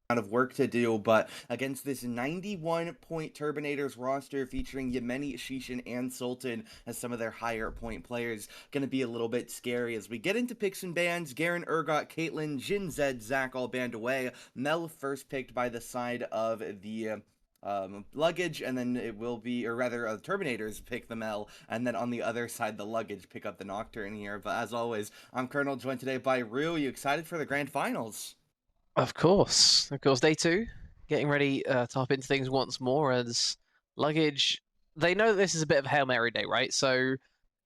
Of work to do, but against this 91-point Turbinators roster featuring Yemeni, Shishin, and Sultan as some of their higher point players, gonna be a little bit scary as we get into picks and bans. Garen, Urgot, Caitlyn, Jin, Zed, Zach all banned away. Mel first picked by the side of the Luggage, and then it will be, or rather, Terminators pick the Mel, and then on the other side, the Luggage pick up the Nocturne here. But as always, I'm Colonel, joined today by Rue. You excited for the grand finals? Of course. Day two, getting ready to hop into things once more as Luggage. They know that this is a bit of a Hail Mary day, right? So,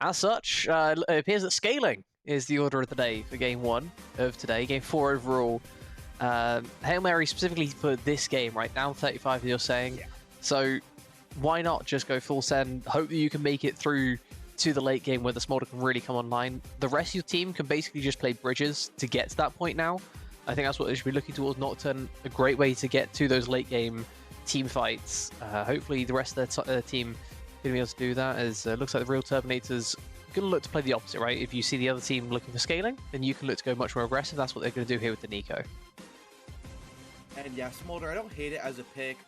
as such, it appears that scaling is the order of the day for game one of today, game four overall. Hail Mary specifically for this game, right? Down 35, you're saying. Yeah. So, why not just go full send? Hope that you can make it through to the late game where the Smolder can really come online. The rest of your team can basically just play bridges to get to that point now. I think that's what they should be looking towards. Nocturne, a great way to get to those late game team fights. Hopefully the rest of their team going to be able to do that, as looks like the real Turbinators going to look to play the opposite, right? If you see the other team looking for scaling, then you can look to go much more aggressive. That's what they're going to do here with the Nico. And yeah, Smolder, I don't hate it as a pick.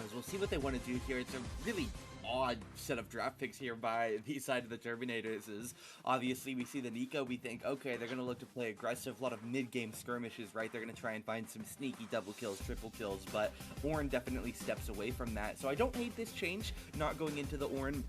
As we'll see what they want to do here. It's a really odd set of draft picks here by the side of the Turbinators. Is obviously we see the Nico, we think, okay, they're going to look to play aggressive, a lot of mid-game skirmishes, right? They're going to try and find some sneaky double kills, triple kills, but Ornn definitely steps away from that. So I don't hate this change, not going into the Ornn.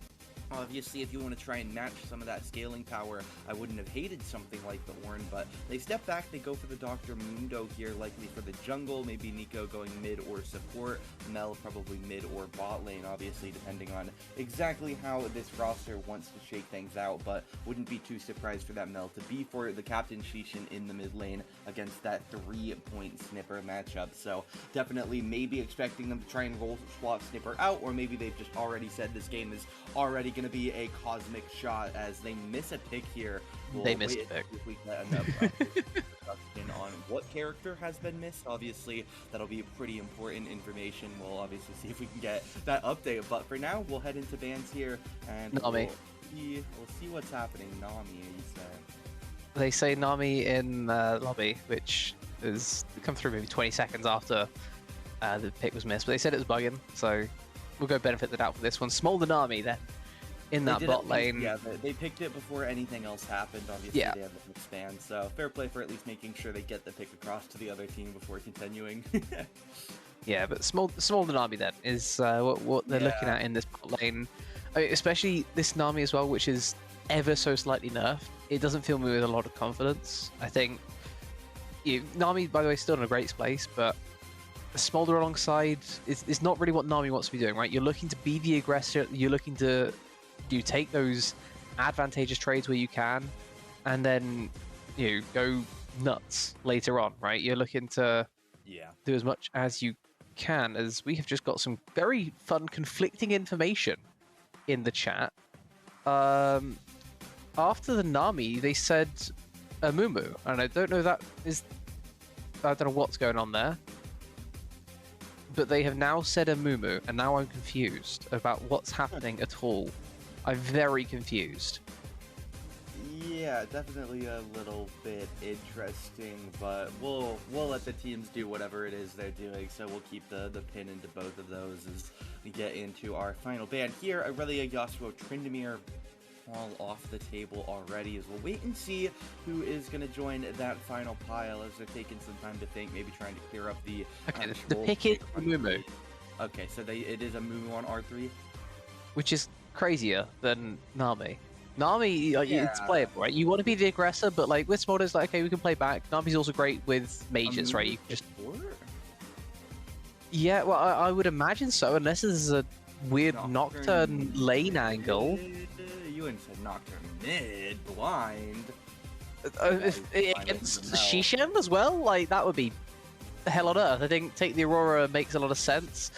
Obviously, if you want to try and match some of that scaling power, I wouldn't have hated something like the Ornn, but they step back, they go for the Dr. Mundo here, likely for the jungle, maybe Nico going mid or support, Mel probably mid or bot lane, obviously, depending on exactly how this roster wants to shake things out, but wouldn't be too surprised for that Mel to be for the Captain Shishin in the mid lane against that 3-point Snipper matchup, so definitely maybe expecting them to try and roll swap Snipper out, or maybe they've just already said this game is already going to be a cosmic shot as they miss a pick here. They missed a pick. If we get enough discussion on what character has been missed, obviously that'll be pretty important information. We'll obviously see if we can get that update, but for now we'll head into bans here and Nami. we'll see what's happening. Nami, you said. They say Nami in lobby, which has come through maybe 20 seconds after the pick was missed, but they said it was bugging, so we'll go benefit the doubt for this one. Smolder Nami then in that bot lane. Yeah, they picked it before anything else happened. Obviously, Yeah. they have the expand, so fair play for at least making sure they get the pick across to the other team before continuing. Yeah, but Smolder Nami then is what they're looking at in this bot lane. I mean, especially this Nami as well, which is ever so slightly nerfed. It doesn't fill me with a lot of confidence. I think Nami, by the way, is still in a great place, but Smolder alongside is not really what Nami wants to be doing, right? You're looking to be the aggressor. You're looking to take those advantageous trades where you can, and then go nuts later on, right? You're looking to do as much as you can, as we have just got some very fun conflicting information in the chat. After the Nami, they said a Mumu, and I don't know I don't know what's going on there, but they have now said a Mumu, and now I'm confused about what's happening at all. I'm very confused. Yeah, definitely a little bit interesting, but we'll let the teams do whatever it is they're doing, so we'll keep the pin into both of those as we get into our final ban here. Aurelia, Yasuo, Tryndamere, fall off the table already, as we'll wait and see who is going to join that final pile as they're taking some time to think, maybe trying to clear up the Okay, the pick is Mumu. Okay, so it is a Mumu on R3? Which is crazier than Nami. Nami, it's playable, right? You want to be the aggressor, but like with Smolder's like, okay, we can play back. Nami's also great with mages, right? You can just... Yeah, well, I would imagine so, unless there's a weird Nocturne lane angle. You wouldn't say Nocturne mid, blind. Against Shishem as well? Like, that would be hell on earth. I think take the Aurora makes a lot of sense.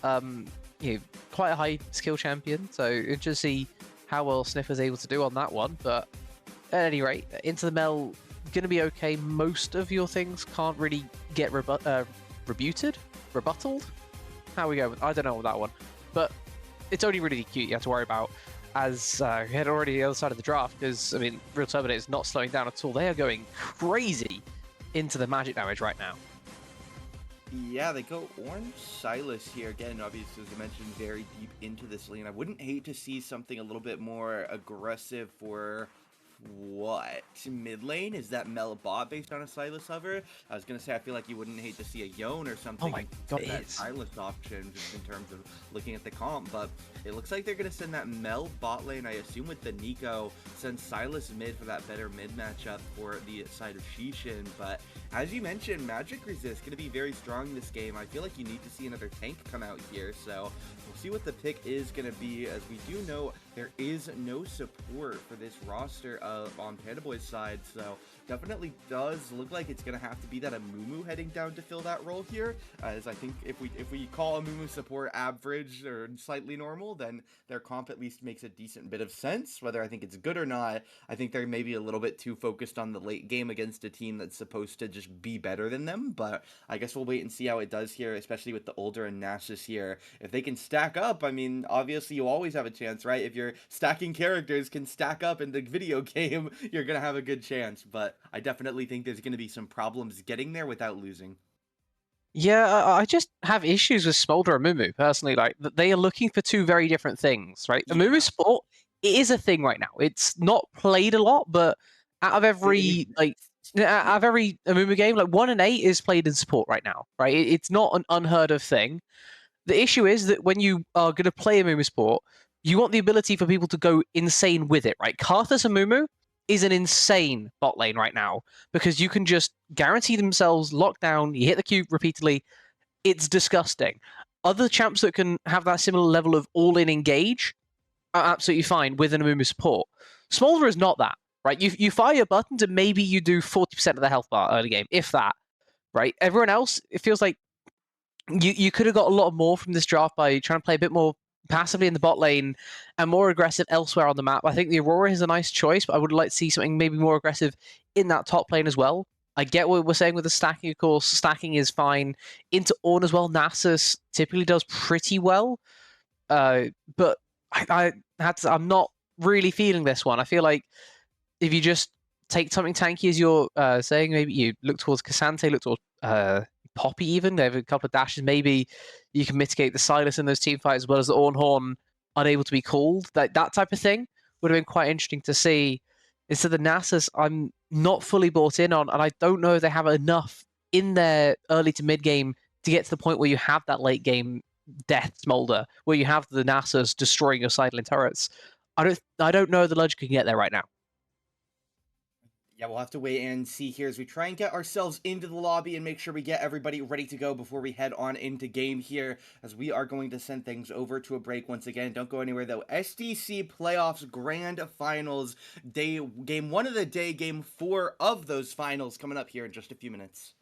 You know, quite a high skill champion, so interesting to see how well Sniffer's able to do on that one. But at any rate, into the Mel, gonna be okay. Most of your things can't really get rebutted? How we go? I don't know on that one, but it's only really cute you have to worry about as we head already the other side of the draft, because I mean, Real Turbanato is not slowing down at all. They are going crazy into the magic damage right now. Yeah, they go Orange Silas here. Again, obviously, as I mentioned, very deep into this lane. I wouldn't hate to see something a little bit more aggressive for... what? Mid lane? Is that Mel bot based on a Silas hover? I was going to say, I feel like you wouldn't hate to see a Yone or something. Oh my god, that Silas option, just in terms of looking at the comp, but it looks like they're going to send that Mel bot lane, I assume with the Nico, send Silas mid for that better mid matchup for the side of Shishin. But as you mentioned, Magic Resist going to be very strong this game. I feel like you need to see another tank come out here, so we'll see what the pick is going to be, as we do know there is no support for this roster on Panda Boy's side, so definitely does look like it's going to have to be that Amumu heading down to fill that role here, as I think if we call Amumu support average or slightly normal, then their comp at least makes a decent bit of sense. Whether I think it's good or not, I think they're maybe a little bit too focused on the late game against a team that's supposed to just be better than them, but I guess we'll wait and see how it does here, especially with the older and Nasus here. If they can stack up, I mean, obviously you always have a chance, right? If you're stacking characters can stack up in the video game, you're gonna have a good chance, but I definitely think there's gonna be some problems getting there without losing. Yeah, I just have issues with Smolder and Mumu personally. Like, they are looking for two very different things, right? Yeah. Amumu Sport, it is a thing right now. It's not played a lot, but out of every Amumu game, like 1 in 8 is played in support right now, right? It's not an unheard of thing. The issue is that when you are going to play Amumu Sport, you want the ability for people to go insane with it, right? Karthus Amumu is an insane bot lane right now, because you can just guarantee themselves lockdown, you hit the Q repeatedly, it's disgusting. Other champs that can have that similar level of all-in engage are absolutely fine with an Amumu support. Smolder is not that, right? You fire your buttons and maybe you do 40% of the health bar early game, if that, right? Everyone else, it feels like you could have got a lot more from this draft by trying to play a bit more passively in the bot lane and more aggressive elsewhere on the map. I think the Aurora is a nice choice, but I would like to see something maybe more aggressive in that top lane as well. I get what we're saying with the stacking, of course. Stacking is fine. Into Ornn as well, Nasus typically does pretty well. But I'm not really feeling this one. I feel like if you just take something tanky as you're saying, maybe you look towards Cassante, look towards Poppy even. They have a couple of dashes. Maybe you can mitigate the Silas in those team fights as well as the Ornhorn unable to be called. That type of thing would have been quite interesting to see. Instead of the Nasus, I'm not fully bought in on, and I don't know if they have enough in their early to mid game to get to the point where you have that late game death smolder, where you have the Nasus destroying your sideline turrets. I don't know the Luggáge can get there right now. Yeah, we'll have to wait and see here as we try and get ourselves into the lobby and make sure we get everybody ready to go before we head on into game here, as we are going to send things over to a break once again. Don't go anywhere though. SDC Playoffs Grand Finals, game 1 of the day, game 4 of those finals coming up here in just a few minutes.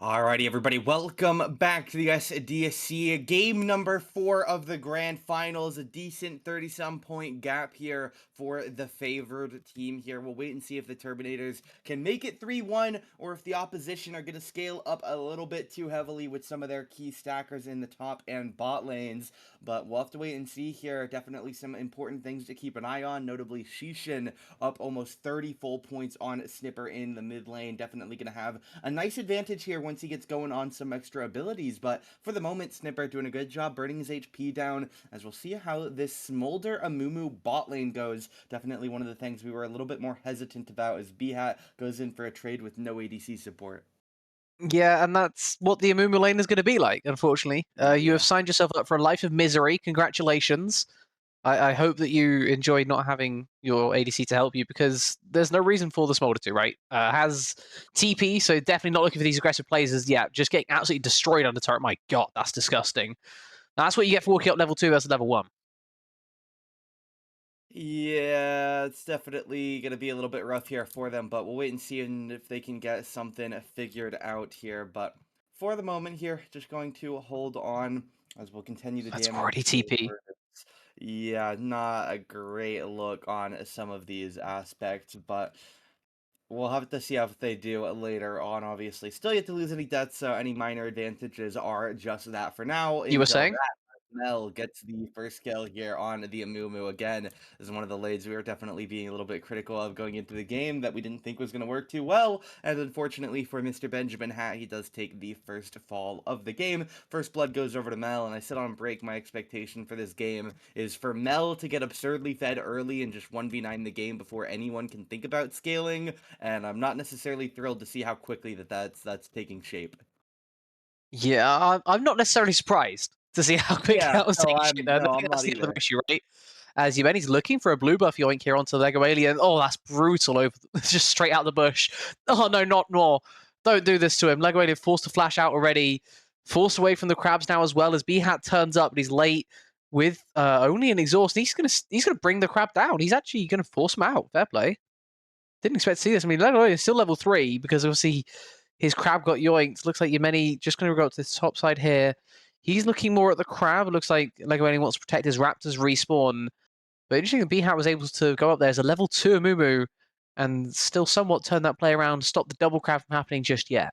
Alrighty, everybody, welcome back to the SDSC game number 4 of the grand finals. A decent 30-some point gap here for the favored team here. We'll wait and see if the Turbinators can make it 3-1 or if the opposition are going to scale up a little bit too heavily with some of their key stackers in the top and bot lanes. But we'll have to wait and see here. Definitely some important things to keep an eye on, notably Shishin up almost 30 full points on Snipper in the mid lane. Definitely going to have a nice advantage here once he gets going on some extra abilities, but for the moment, Snipper doing a good job burning his HP down, as we'll see how this Smolder Amumu bot lane goes. Definitely one of the things we were a little bit more hesitant about as B07 goes in for a trade with no ADC support. Yeah, and that's what the Amumu lane is going to be like, unfortunately. You have signed yourself up for a life of misery. Congratulations. I hope that you enjoy not having your ADC to help you, because there's no reason for the Smolder to, right? Has TP, so definitely not looking for these aggressive plays as, yeah, just getting absolutely destroyed under turret. My god, that's disgusting. That's what you get for walking up level 2 as level 1. Yeah, it's definitely going to be a little bit rough here for them, but we'll wait and see if they can get something figured out here. But for the moment here, just going to hold on as we'll continue the That's damage. already TP. Yeah, not a great look on some of these aspects, but we'll have to see how they do later on, obviously. Still yet to lose any deaths, so any minor advantages are just that for now You were until saying? that Mel gets the first kill here on the Amumu again. This is one of the lanes we were definitely being a little bit critical of going into the game that we didn't think was going to work too well. And unfortunately for Mr. Benjamin Hat, he does take the first fall of the game. First blood goes over to Mel, and I said on break my expectation for this game is for Mel to get absurdly fed early and just 1v9 the game before anyone can think about scaling, and I'm not necessarily thrilled to see how quickly that's taking shape. Yeah, I'm not necessarily surprised to see how quickly Yeah, that was no, taking I'm shit. I no, think I'm that's not the other either. issue, right? As Yeveni's looking for a blue buff yoink here onto Lego Alien. Oh, that's brutal. Over just straight out the bush. Oh no, not more. Don't do this to him. Lego Alien forced to flash out already. Forced away from the crabs now as well as B-Hat turns up, but he's late with only an exhaust. He's gonna bring the crab down. He's actually gonna force him out. Fair play. Didn't expect to see this. I mean, Lego Alien is still level 3 because obviously his crab got yoinked. Looks like Yemeni just going to go up to the top side here. He's looking more at the crab. It looks like Lego Alien wants to protect his raptors respawn. But interesting that B-Hat was able to go up there as a level 2 Amumu and still somewhat turn that play around, stop the double crab from happening just yet.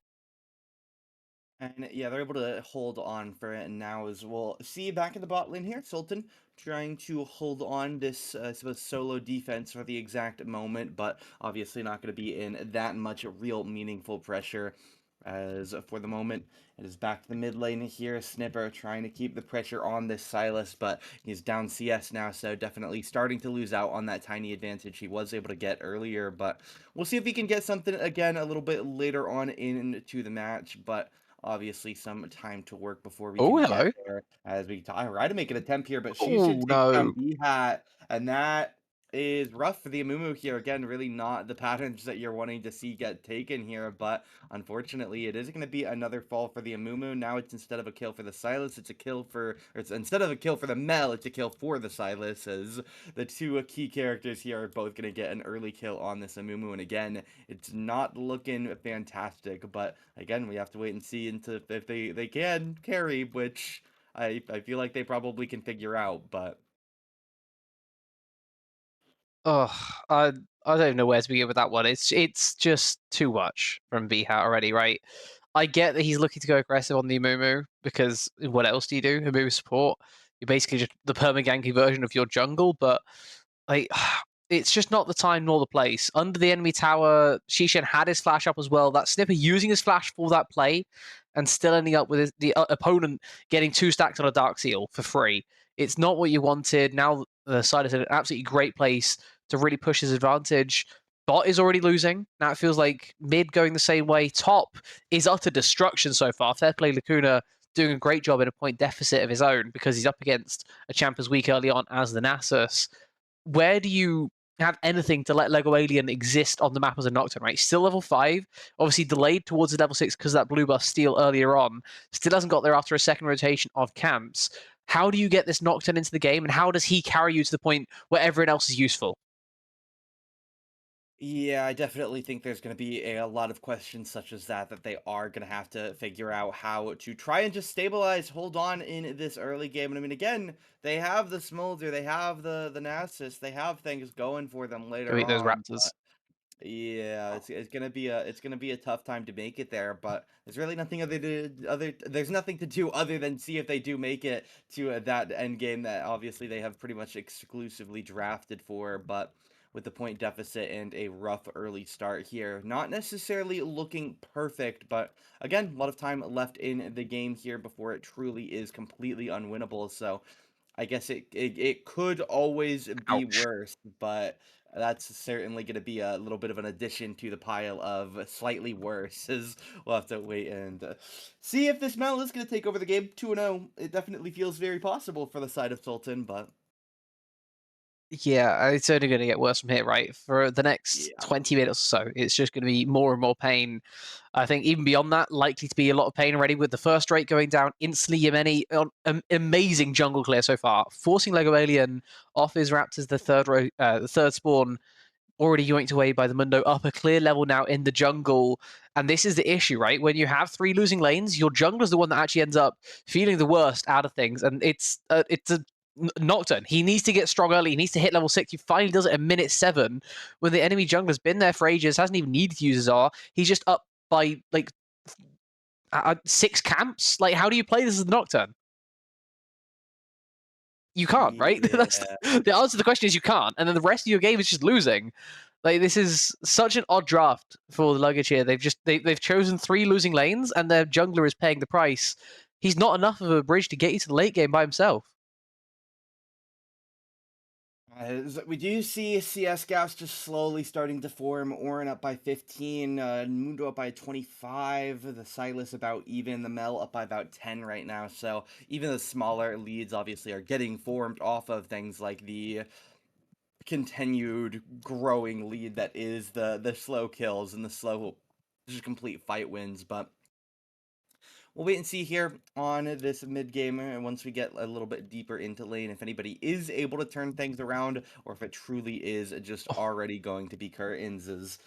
And yeah, they're able to hold on for it now as well. See you back in the bot lane here, Sultan, trying to hold on this I suppose solo defense for the exact moment, but obviously not going to be in that much real meaningful pressure. As for the moment, it is back to the mid lane here. Snipper trying to keep the pressure on this Silas, but he's down CS now, so definitely starting to lose out on that tiny advantage he was able to get earlier. But we'll see if he can get something again a little bit later on into the match. But obviously some time to work before we Oh, can get hello. there as we try to make an attempt here, but she should Oh, take down no. B-Hat, and that is rough for the Amumu here. Again, really not the patterns that you're wanting to see get taken here, but unfortunately it is going to be another fall for the Amumu. Now it's instead of a kill for the Silas, it's a kill for, or it's instead of a kill for the Mel, it's a kill for the Silas, as the two key characters here are both going to get an early kill on this Amumu, and again, it's not looking fantastic, but again, we have to wait and see into if they can carry, which I feel like they probably can figure out, but Oh, I don't know where to begin with that one. It's just too much from B-Hat already, right? I get that he's looking to go aggressive on the Amumu because what else do you do? Amumu support. You're basically just the permaganky version of your jungle, but like it's just not the time nor the place. Under the enemy tower, Shishin had his flash up as well. That Snipper using his flash for that play and still ending up with the opponent getting 2 stacks on a Dark Seal for free. It's not what you wanted. Now the side is in an absolutely great place to really push his advantage. Bot is already losing. Now it feels like mid going the same way. Top is utter destruction so far. Fair play Lacuna doing a great job in a point deficit of his own because he's up against a champ as weak early on as the Nasus. Where do you have anything to let Lego Alien exist on the map as a Nocturne, right? Still level 5, obviously delayed towards the level 6 because of that blue buff steal earlier on. Still hasn't got there after a second rotation of camps. How do you get this Nocturne into the game, and how does he carry you to the point where everyone else is useful? Yeah, I definitely think there's going to be a lot of questions such as that they are going to have to figure out how to try and just stabilize, hold on in this early game. And I mean, again, they have the Smolder, they have the Nasus, they have things going for them Go later eat those on. raptors. Yeah, it's gonna be a tough time to make it there, but there's really nothing there's nothing to do other than see if they do make it to that end game that obviously they have pretty much exclusively drafted for, but with the point deficit and a rough early start here, not necessarily looking perfect, but again, a lot of time left in the game here before it truly is completely unwinnable. So I guess it could always be Ouch. worse, but that's certainly going to be a little bit of an addition to the pile of slightly worse. As we'll have to wait and see if this Mal is going to take over the game 2-0. It definitely feels very possible for the side of Sultan, but Yeah, it's only going to get worse from here, right? For the next yeah. 20 minutes or so, it's just going to be more and more pain. I think even beyond that, likely to be a lot of pain already with the first rate going down instantly. Yemeni, amazing jungle clear so far, forcing Lego Alien off his Raptors, the third spawn, already yoinked away by the Mundo, up a clear level now in the jungle. And this is the issue, right? When you have three losing lanes, your jungler's the one that actually ends up feeling the worst out of things. And it's a Nocturne. He needs to get strong early. He needs to hit level 6. He finally does it at minute 7 when the enemy jungler's been there for ages, hasn't even needed to use his R. He's just up by like 6 camps. Like, how do you play this as the Nocturne? You can't, right? That's Yeah. the answer to the question is you can't, and then the rest of your game is just losing. Like, this is such an odd draft for the Luggage here. They've chosen 3 losing lanes, and their jungler is paying the price. He's not enough of a bridge to get you to the late game by himself. We do see CS Gas just slowly starting to form. Orin up by 15, Mundo up by 25, the Silas about even, the Mel up by about 10 right now. So even the smaller leads obviously are getting formed off of things like the continued growing lead that is the slow kills and the slow just complete fight wins. But we'll wait and see here on this mid game once we get a little bit deeper into lane if anybody is able to turn things around or if it truly is just Oh, already going to be curtains. As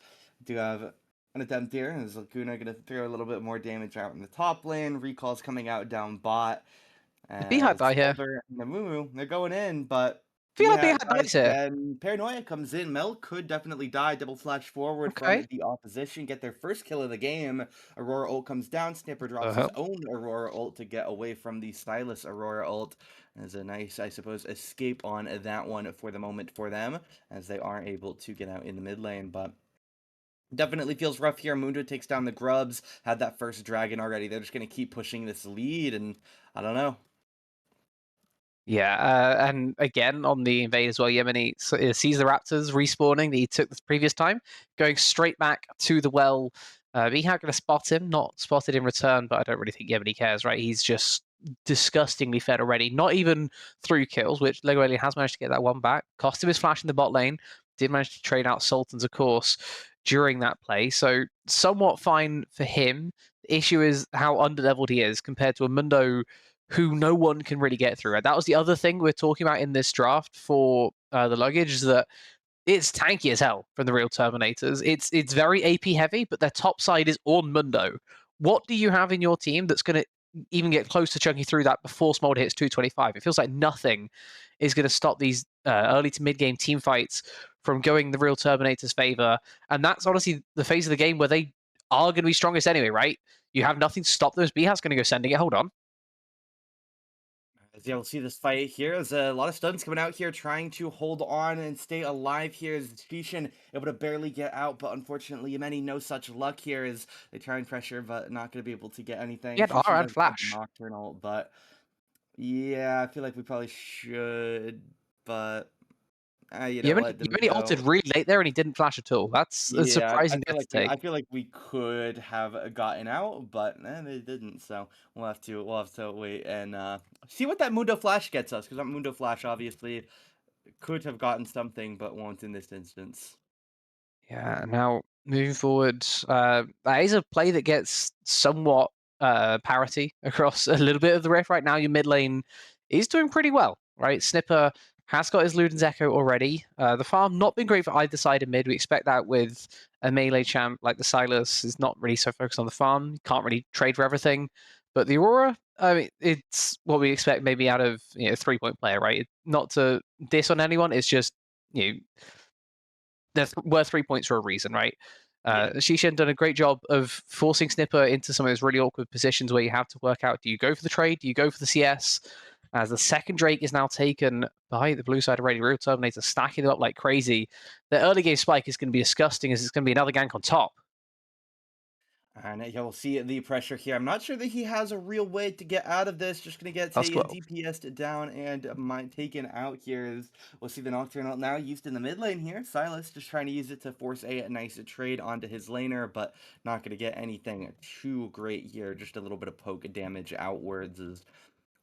do have an attempt here. Is Laguna going to throw a little bit more damage out in the top lane? Recalls coming out down bot. the Beehive die here. Smolder and the Moo they're going in, but I feel like Beehive Beehive dies dies here. again. Paranoia comes in. Mel could definitely die. Double flash forward from Okay. the opposition. Get their first kill of the game. Aurora ult comes down. Snipper drops his Uh-huh. own Aurora ult to get away from the Stylus Aurora ult. As a nice, I suppose, escape on that one for the moment for them, as they are able to get out in the mid lane. But definitely feels rough here. Mundo takes down the Grubs. Had that first dragon already. They're just going to keep pushing this lead, and I don't know. Yeah, and again on the invade as well, Yemeni sees the Raptors respawning that he took the previous time, going straight back to the well. Mihak going to spot him, not spotted in return, but I don't really think Yemeni cares, right? He's just disgustingly fed already. Not even through kills, which Lego Alien has managed to get that one back. Cost him his flash in the bot lane. Did manage to trade out Sultans, of course, during that play. So somewhat fine for him. The issue is how underleveled he is compared to a Mundo who no one can really get through. That was the other thing we're talking about in this draft for the Luggage, is that it's tanky as hell from the real Terminators. It's very AP heavy, but their top side is on Mundo. What do you have in your team that's going to even get close to chunking through that before Smolder hits 225? It feels like nothing is going to stop these early to mid game team fights from going the real Terminator's favor. And that's honestly the phase of the game where they are going to be strongest anyway, right? You have nothing to stop those. Behat's going to go sending it. Hold on. As yeah, we'll see this fight here. There's a lot of stuns coming out here trying to hold on and stay alive here. As Shishin able to barely get out, but unfortunately, many no such luck here as they try and pressure, but not going to be able to get He anything. had R Shishin and does have the Flash. Nocturnal, but yeah, I feel like we probably should, but you know what, the Yemeni ulted Mundo. really late there, and he didn't flash at all. That's a Yeah, I surprising feel death to like take. I feel like we could have gotten out, but they didn't. So we'll have to wait and see what that Mundo Flash gets us, because that Mundo Flash obviously could have gotten something, but won't in this instance. Yeah, now moving forward, that is a play that gets somewhat parity across a little bit of the riff right now. Your mid lane is doing pretty well, right? Snipper has got his Luden's Echo already. The farm not been great for either side of mid. We expect that with a melee champ like the Silas is not really so focused on the farm. You can't really trade for everything. But the Aurora, I mean, it's what we expect maybe out of a 3-point player, right? Not to diss on anyone, it's just you know they're worth 3 points for a reason, right? Yeah. Shishin done a great job of forcing Snipper into some of those really awkward positions where you have to work out: do you go for the trade? Do you go for the CS? As the second Drake is now taken by the blue side already, Real Terminator stacking them up like crazy. The early game spike is going to be disgusting, as it's going to be another gank on top. And you'll see the pressure here. I'm not sure that he has a real way to get out of this. Just going to get Plus 12. DPS'd down and taken out here. As we'll see the Nocturnal now used in the mid lane here. Silas just trying to use it to force a nice trade onto his laner, but not going to get anything too great here. Just a little bit of poke damage outwards as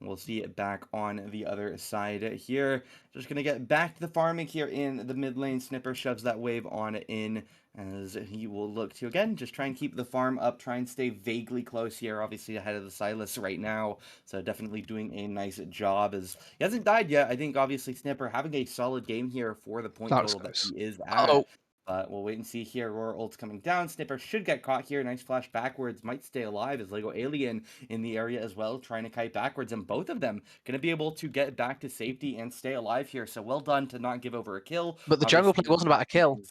we'll see it back on the other side here. Just going to get back to the farming here in the mid lane. Snipper shoves that wave on in as he will look to, again, just try and keep the farm up, try and stay vaguely close here, obviously ahead of the Silas right now. So definitely doing a nice job as he hasn't died yet. I think, obviously, Snipper having a solid game here for the point That was total that close. he is Oh, at. But we'll wait and see here. Aurora ult's coming down. Snipper should get caught here. Nice flash backwards. Might stay alive as Lego Alien in the area as well, trying to kite backwards. And both of them going to be able to get back to safety and stay alive here. So well done to not give over a kill. but the jungle play Obviously, wasn't about a kill.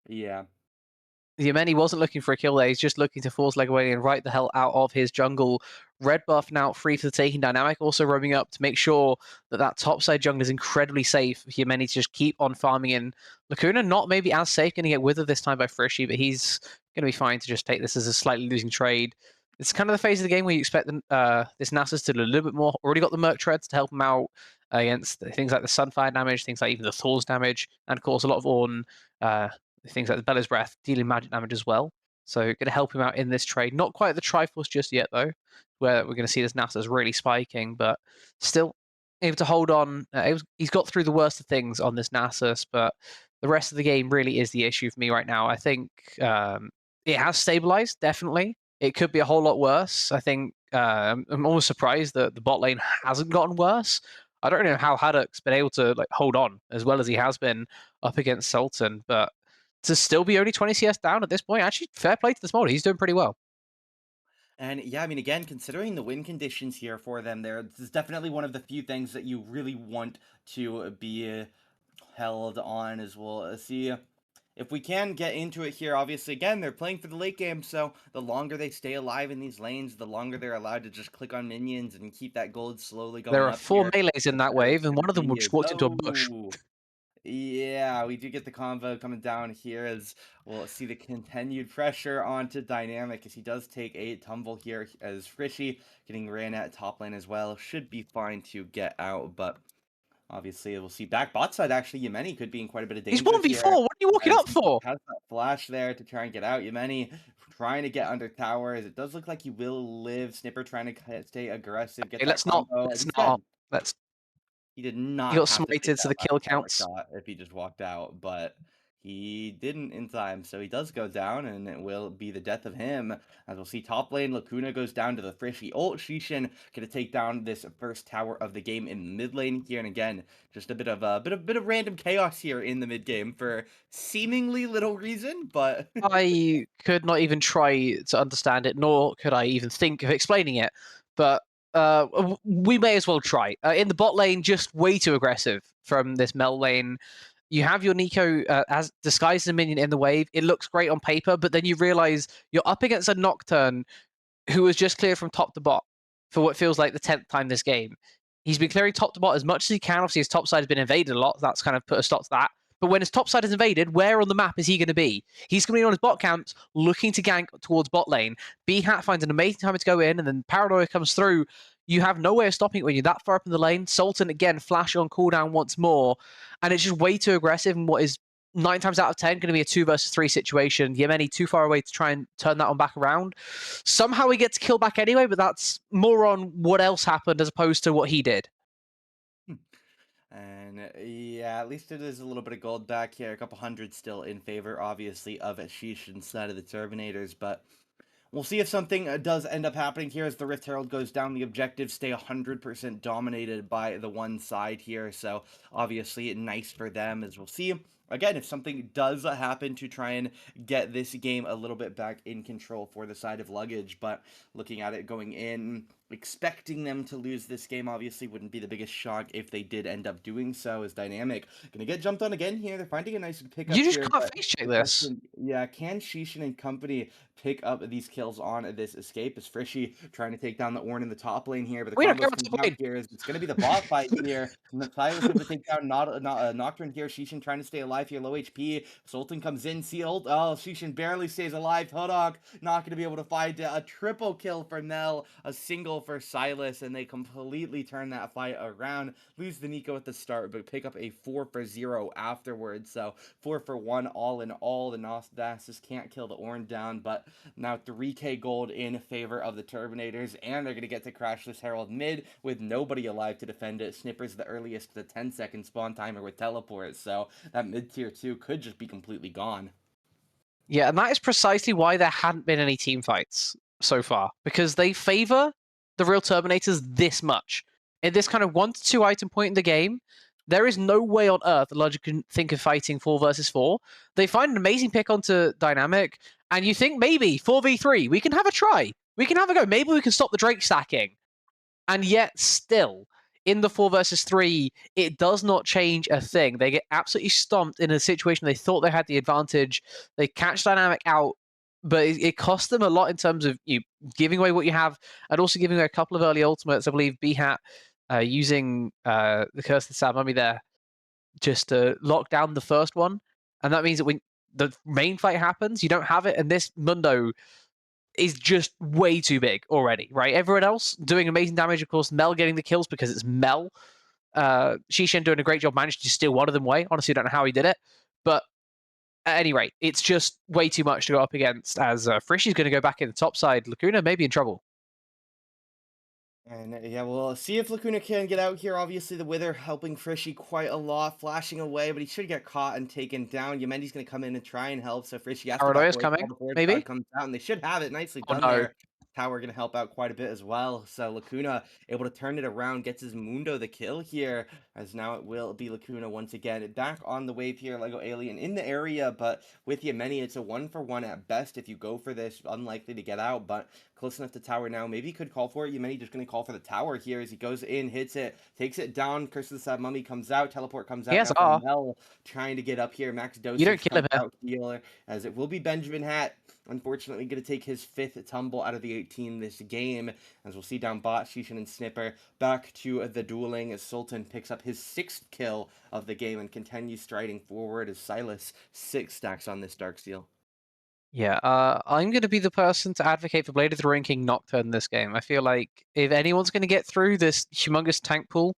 yeah. Yemeni wasn't looking for a kill there. He's just looking to force Legawanian right the hell out of his jungle. Red buff now free for the taking. Dynamic also roaming up to make sure that that topside jungle is incredibly safe for Yemeni to just keep on farming in. Lacuna not maybe as safe, going to get withered this time by Frishy, but he's going to be fine to just take this as a slightly losing trade. It's kind of the phase of the game where you expect this Nasus to do a little bit more. Already got the Merc Treads to help him out against things like the Sunfire damage, things like even the Thor's damage, and of course a lot of Ornn things like the Bella's Breath, dealing magic damage as well. So going to help him out in this trade. Not quite the Triforce just yet, though, where we're going to see this Nasus really spiking, but still able to hold on. He's got through the worst of things on this Nasus, but the rest of the game really is the issue for me right now. I think it has stabilized, definitely. It could be a whole lot worse. I think I'm almost surprised that the bot lane hasn't gotten worse. I don't know how Haddock's been able to hold on as well as he has been up against Sultan, but to still be only 20 CS down at this point, actually, fair play to the Smolder. He's doing pretty well. And yeah, I mean, again, considering the win conditions here for them, this is definitely one of the few things that you really want to be held on as well. See if we can get into it here. Obviously, again, they're playing for the late game, so the longer they stay alive in these lanes, the longer they're allowed to just click on minions and keep that gold slowly There going are up 4 here, melees the in that better it's wave, and going one to of them be. just walked into a bush. Yeah, we do get the convo coming down here as we'll see the continued pressure onto Dynamic as he does take a tumble here as Frishy getting ran at top lane as well. Should be fine to get out, but obviously we'll see back bot side actually Yemeni could be in quite a bit of He's danger here 1v4. What are you walking as up he for? has that flash there to try and get out. Yemeni trying to get under towers. It does look like he will live. Snipper trying to stay aggressive, get Hey, that let's not. combo, and Let's he's not. dead. Let's. He did He not got have to take smited, so that the last kill tower counts. shot if he just walked out, but he didn't in time, so he does go down, and it will be the death of him. As we'll see, top lane, Lacuna goes down to the Frishy ult. Shishin gonna take down this first tower of the game in mid lane here, and again, just a bit of random chaos here in the mid game for seemingly little reason, but I could not even try to understand it, nor could I even think of explaining it. But we may as well try. In the bot lane, just way too aggressive from this Mel lane. You have your Nico as disguised as a minion in the wave. It looks great on paper, but then you realize you're up against a Nocturne who was just cleared from top to bot for what feels like the 10th time this game. He's been clearing top to bot as much as he can. Obviously, his top side has been invaded a lot. That's kind of put a stop to that. But when his top side is invaded, where on the map is he going to be? He's going to be on his bot camps, looking to gank towards bot lane. B-Hat finds an amazing time to go in, and then Paranoia comes through. You have no way of stopping it when you're that far up in the lane. Sultan, again, flash on cooldown once more. And it's just way too aggressive in what is 9 times out of 10 going to be a 2 versus 3 situation. Yemeni too far away to try and turn that one back around. Somehow he gets killed back anyway, but that's more on what else happened as opposed to what he did. and yeah, at least it is a little bit of gold back here. A couple hundred still in favor, obviously, of Ashish inside of the Terminators, but We'll see if something does end up happening here as the Rift Herald goes down. The objectives stay 100% dominated by the one side here, so obviously nice for them, as we'll see. Again, if something does happen to try and get this game a little bit back in control for the side of Luggage, but looking at it going in, expecting them to lose this game obviously wouldn't be the biggest shock if they did end up doing so, as Dynamic gonna get jumped on again here. They're finding a nice pickup You just here, can't but face check the this. question, yeah, can Shishin and company pick up these kills on this escape? Is Frishy trying to take down the Ornn in the top lane here, but the We don't care combos what's come top out lane. here as it's going to be the bot fight here, and the Silas able to take down Nocturne here. Shishin trying to stay alive here, low HP. Sultan comes in, sealed. Oh, Shishin barely stays alive. Hodok not going to be able to find a triple kill for Nell, a single for Silas, and they completely turn that fight around. Lose the Nico at the start, but pick up a 4-for-0 afterwards. So 4-for-1 all in all. The Nassus can't kill the Ornn down, but now 3k gold in favor of the Turbinators, and they're going to get to crash this Herald mid with nobody alive to defend it. Snipper's the earliest to the 10-second spawn timer with teleport, so that mid tier 2 could just be completely gone. Yeah, and that is precisely why there hadn't been any team fights so far, because they favor the real Terminators this much. In this kind of 1 to 2 item point in the game, there is no way on earth that Logic can think of fighting 4 versus 4. They find an amazing pick onto Dynamic, and you think maybe 4v3, we can have a try. We can have a go. Maybe we can stop the Drake stacking. And yet still, in the 4 versus 3, it does not change a thing. They get absolutely stomped in a situation they thought they had the advantage. They catch Dynamic out, but it cost them a lot in terms of giving away what you have, and also giving away a couple of early ultimates. I believe B07 using the Curse of the Sad Mummy there just to lock down the first one. And that means that when the main fight happens, you don't have it, and this Mundo is just way too big already, right? Everyone else doing amazing damage, of course. Mel getting the kills because it's Mel. Shishin doing a great job managing to steal one of them away. Honestly, don't know how he did it. But at any rate, it's just way too much to go up against, as Frishy's going to go back in the top side. Lacuna may be in trouble. And yeah, we'll see if Lacuna can get out here. Obviously, the Wither helping Frishy quite a lot, flashing away, but he should get caught and taken down. Yemendi's going to come in and try and help, so Frishy has to back Paradox away coming, while the forward maybe? side comes out, and they should have it nicely Oh done no. there. Tower going to help out quite a bit as well, so Lacuna able to turn it around, gets his Mundo the kill here, as now it will be Lacuna once again. Back on the wave here, Lego Alien in the area, but with Yemeni, it's a 1-for-1 at best. If you go for this, unlikely to get out, but close enough to tower now. Maybe he could call for it. Yemeni just going to call for the tower here as he goes in, hits it, takes it down. Curse of the Sad Mummy comes out. Teleport comes out Yes, now from Mel, trying to get up here. Max dosage you don't kill him comes here. out healer, as it will be Benjamin Hat. Unfortunately, going to take his 5th tumble out of the 18 this game. As we'll see down bot, Shishin and Snipper back to the dueling as Sultan picks up his 6th kill of the game and continues striding forward as Silas 6 stacks on this Darksteel. Yeah, I'm going to be the person to advocate for Blade of the Ruin King Nocturne in this game. I feel like if anyone's going to get through this humongous tank pool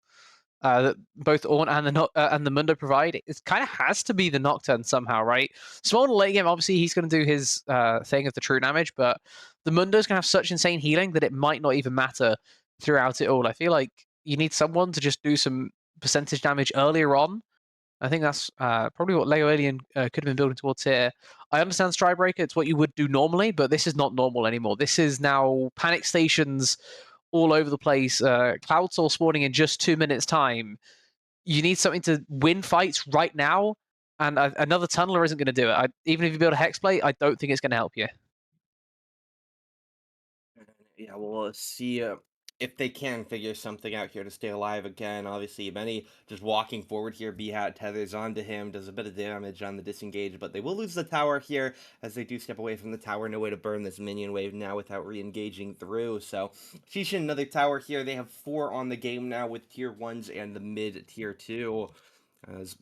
that both Ornn and the Mundo provide, it kind of has to be the Nocturne somehow, right? Small in the late game, obviously he's going to do his thing of the true damage, but the Mundo's going to have such insane healing that it might not even matter throughout it all. I feel like you need someone to just do some percentage damage earlier on. I think that's probably what Lego Alien could have been building towards here. I understand Stridebreaker, it's what you would do normally, but this is not normal anymore. This is now panic stations all over the place. Cloud Soul spawning in just 2 minutes' time. You need something to win fights right now, and another tunneler isn't going to do it. Even if you build a Hexblade, I don't think it's going to help you. Yeah, we'll see if they can figure something out here to stay alive again. Obviously, Benny just walking forward here. B-Hat tethers onto him, does a bit of damage on the disengage, but they will lose the tower here as they do step away from the tower. No way to burn this minion wave now without re-engaging through. So, Shishin, another tower here. They have 4 on the game now with tier 1s and the mid tier 2. As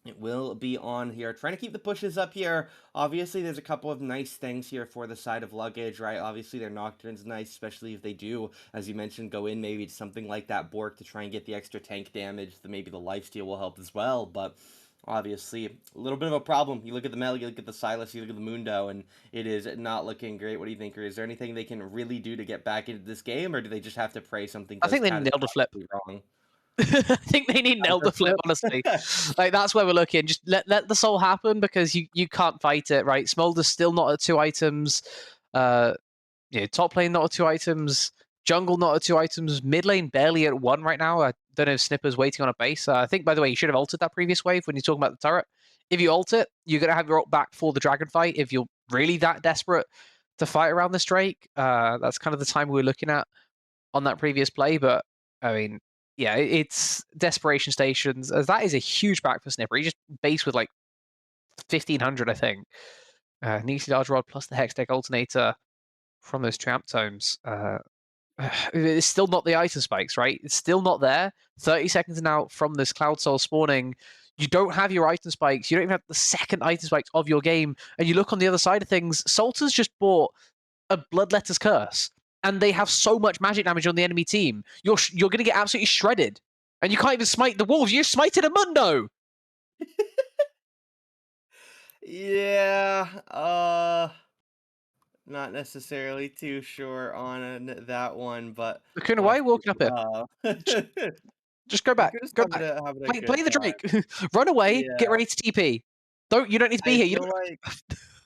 it will be on here. Trying to keep the pushes up here. Obviously, there's a couple of nice things here for the side of Luggage, right? Obviously, their Nocturne's nice, especially if they do, as you mentioned, go in maybe something like that Bork to try and get the extra tank damage. Maybe the lifesteal will help as well, but obviously, a little bit of a problem. You look at the Mel, you look at the Silas, you look at the Mundo, and it is not looking great. What do you think? Or is there anything they can really do to get back into this game, or do they just have to pray something I goes think they nailed a flip. wrong? I think they need nailed the flip, honestly. Like, that's where we're looking. Just let the soul happen, because you can't fight it, right? Smolder's still not at 2 items. top lane not at 2 items, jungle not at 2 items, mid lane barely at 1 right now. I don't know if Snipper's waiting on a base. I think, by the way, you should have altered that previous wave when you're talking about the turret. If you alt it, you're going to have your ult back for the dragon fight. If you're really that desperate to fight around this Drake, that's kind of the time we were looking at on that previous play. But, I mean, yeah, it's desperation stations. As that is a huge back for Snipper. He just base with like 1500, I think. Needs large rod plus the Hextech alternator from those trap tomes. It's still not the item spikes, right? It's still not there. 30 seconds now from this Cloud Soul spawning. You don't have your item spikes. You don't even have the second item spikes of your game. And you look on the other side of things, Salter's just bought a Bloodletter's Curse. And they have so much magic damage on the enemy team. You're going to get absolutely shredded. And you can't even smite the wolves. You're smited a Mundo. Yeah, not necessarily too sure on that one, but Lacuna, why are left. you walking up here? Just go back. Lakuna's Go back. having a Play good the time. Drake. Run away. Get Yeah, ready to TP. You don't need to be I here. You feel don't, like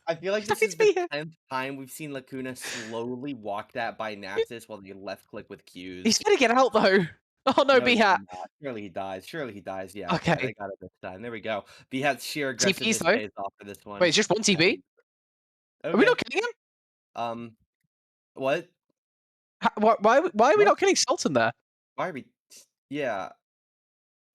I feel like you don't this need is to the be here. 10th time we've seen Lacuna slowly walk that by Naxxus while they left click with He's Qs. gonna get out though. Oh no, No, B he's hat. not. Surely he dies. Surely he dies. Yeah, okay, Okay. they got it this time. There we go. Behat's sheer TPs aggressiveness though. pays off for this Wait, one. it's just one TP? And Are we okay. not killing him? Um, what? Why are we What? not killing Sultan there? Why are we? Yeah,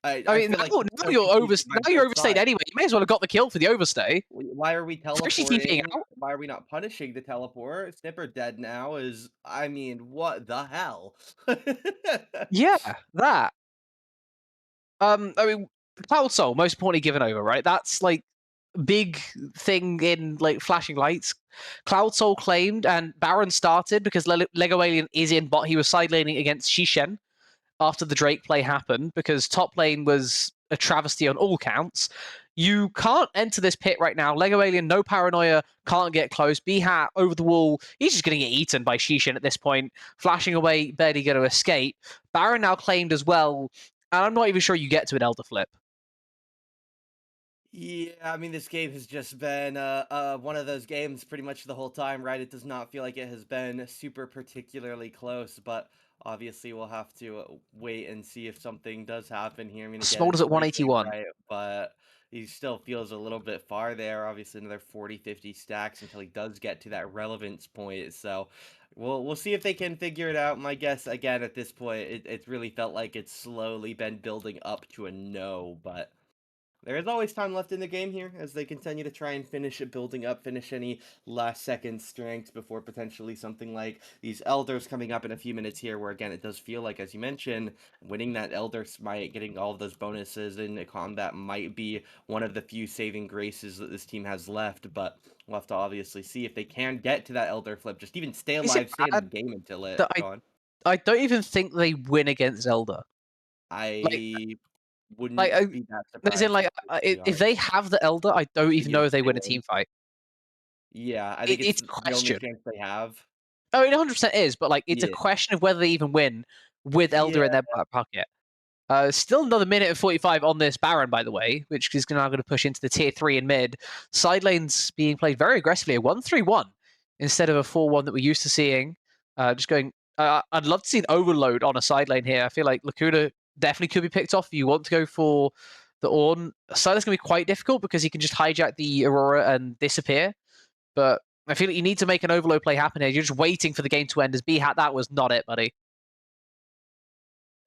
I I I mean, feel like now, it's now so you're over. confusing by Now you're both overstayed sides. anyway. You may as well have got the kill for the overstay. Why are we Especially TPing teleporting? out. Why are we not punishing the teleport? Snipper dead now is, I mean, what the hell? Yeah, that. I mean, Cloud Soul, most importantly, given over, right? That's like big thing in like flashing lights. Cloud Soul claimed, and Baron started because Lego Alien is in bot. He was side laning against Shishen after the Drake play happened because top lane was a travesty on all counts. You can't enter this pit right now. Lego Alien, no paranoia, can't get close. B-Hat over the wall. He's just going to get eaten by Shishin at this point. Flashing away, barely going to escape. Baron now claimed as well, and I'm not even sure you get to an Elder Flip. Yeah, I mean, this game has just been one of those games pretty much the whole time, right? It does not feel like it has been super particularly close, but obviously we'll have to wait and see if something does happen here. I mean, again, Smolder's it's at late game, 181. right? But he still feels a little bit far there. Obviously, another 40, 50 stacks until he does get to that relevance point. So we'll see if they can figure it out. My guess, again, at this point, it's really felt like it's slowly been building up to a no, but there is always time left in the game here as they continue to try and finish it, building up, finish any last second strengths before potentially something like these elders coming up in a few minutes here, where again it does feel like, as you mentioned, winning that elder smite, getting all of those bonuses in combat might be one of the few saving graces that this team has left, but we'll have to obviously see if they can get to that elder flip, just even stay Is it alive, stay in the bad game until it that gone. I don't even think they win against Zelda? Like, I like, wouldn't be that as in, surprised, like, to be if honest. they have the Elder, I don't I even think know if they they win a win. team fight. Yeah, I think it's It's a the only question. chance they have. Oh, it 100% is, but like it's a Yeah. question of whether they even win with Elder in Yeah. their back pocket. Still another minute and 45 on this Baron, by the way, which is now going to push into the tier 3 in mid. Side lanes being played very aggressively, a 1-3-1 instead of a 4-1 that we're used to seeing. Just going, I'd love to see an overload on a side lane here. I feel like Lacuna definitely could be picked off if you want to go for the Ornn. Side lane's going to be quite difficult because he can just hijack the Aurora and disappear. But I feel like you need to make an overload play happen here. You're just waiting for the game to end as B-Hat. That was not it, buddy.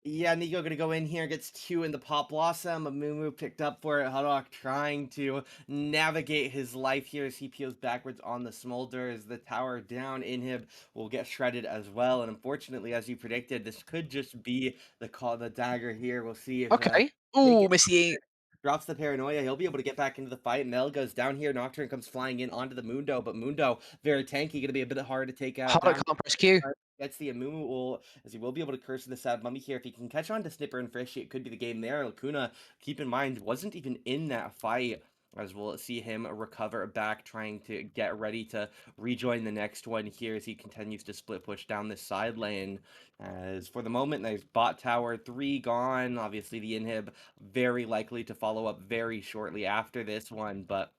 Yeah, Nico gonna go in here, gets two in the Pop Blossom. A Moo picked up for it. Haddock trying to navigate his life here as he peels backwards on the Smolder as the tower down. Inhib will get shredded as well. And unfortunately, as you predicted, this could just be the dagger here. We'll see if Okay. they Ooh, can Missy. drops the paranoia. He'll be able to get back into the fight. Mel goes down here. Nocturne comes flying in onto the Mundo, but Mundo very tanky, gonna be a bit hard to take out Haddock down. can't press Q. Gets the Amumu will, as he will be able to curse the sad mummy here. If he can catch on to Snipper and Frisch, it could be the game there. Lacuna, keep in mind, wasn't even in that fight. As we'll see him recover back, trying to get ready to rejoin the next one here as he continues to split push down the side lane. As for the moment, there's bot tower 3 gone. Obviously, the inhib, very likely to follow up very shortly after this one, but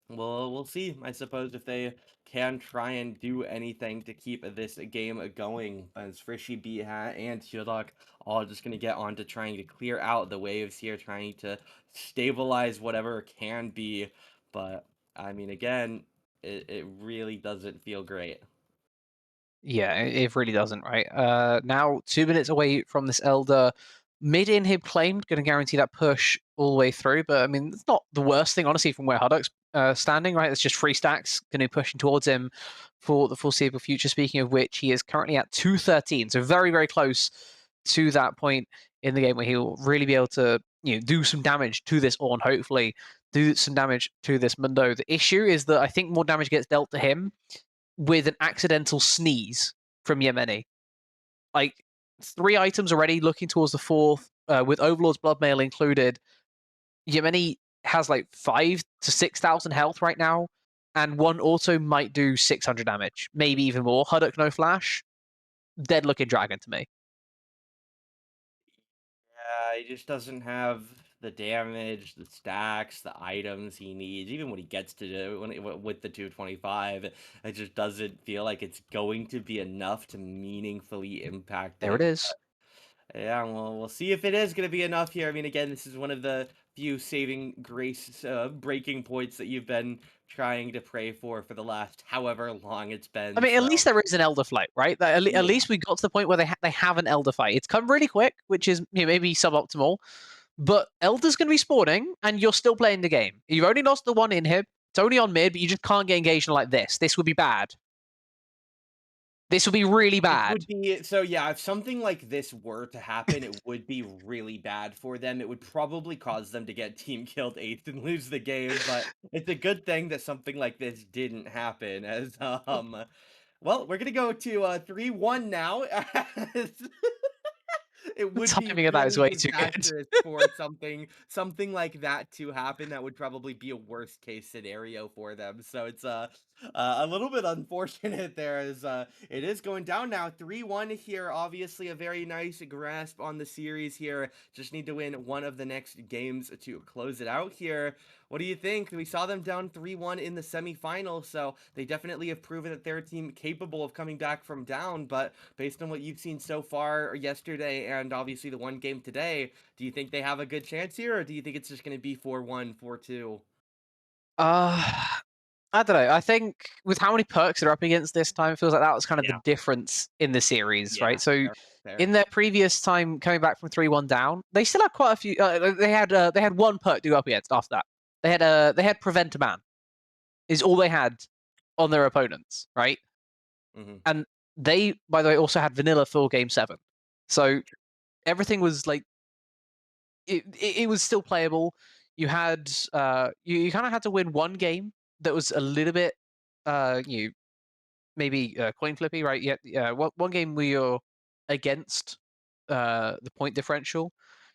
Well, we'll see. I suppose if they can try and do anything to keep this game going, as Frishy, B-Hat, and Shieldok all just going to get on to trying to clear out the waves here, trying to stabilize whatever can be. But, I mean, again, it really doesn't feel great. Yeah, it really doesn't, right? Now 2 minutes away from this Elder. Mid inhib claimed, going to guarantee that push all the way through. But I mean, it's not the worst thing, honestly, from where Huddock's standing, right? It's just 3 stacks going to be pushing towards him for the foreseeable future. Speaking of which, he is currently at 213, so very, very close to that point in the game where he'll really be able to, do some damage to this Ornn, hopefully do some damage to this Mundo. The issue is that I think more damage gets dealt to him with an accidental sneeze from Yemeni. Like 3 items already, looking towards the fourth, with Overlord's Bloodmail included. Yemeni has like 5 to 6,000 health right now, and one auto might do 600 damage, maybe even more. Huddock no flash, dead looking dragon to me. Yeah, he just doesn't have the damage, the stacks, the items he needs. Even when he gets to with the 225, it just doesn't feel like it's going to be enough to meaningfully impact There it him. is. Yeah, well, we'll see if it is going to be enough here. I mean, again, this is one of the few saving grace breaking points that you've been trying to pray for the last however long it's I been. mean, at So least there is an Elder fight, right? At yeah, least we got to the point where they have an Elder fight. It's come really quick, which is maybe suboptimal, but Elder's going to be spawning, and you're still playing the game. You've only lost the one inhib. It's only on mid, but you just can't get engaged like this. This would be bad. This would be really it bad. would be so. Yeah, if something like this were to happen, it would be really bad for them. It would probably cause them to get team killed eighth and lose the game. But it's a good thing that something like this didn't happen. As well, we're gonna go to 3-1 now. It The would be timing of that is really way too good. disastrous for something like that to happen. That would probably be a worst case scenario for them. So it's a little bit unfortunate there as it is going down now 3-1 here. Obviously a very nice grasp on the series here. Just need to win one of the next games to close it out here. What do you think? We saw them down 3-1 in the semifinal, so they definitely have proven that they're a team capable of coming back from down, but based on what you've seen so far yesterday and obviously the one game today, do you think they have a good chance here, or do you think it's just going to be 4-1, 4-2? Uh, I don't know. I think with how many perks they're up against this time, it feels like that was kind of the Yeah, difference in the series, yeah, right? So fair, fair. in their previous time coming back from 3-1 down, they still had quite a few. They had one perk to go up against after that. They had prevent a ban is all they had on their opponents, right? Hmm. And they, by the way, also had vanilla for game 7. So everything was like it was still playable. You had you kind of had to win one game that was a little bit you maybe coin flippy, right? Yeah. One game where you're against the point differential.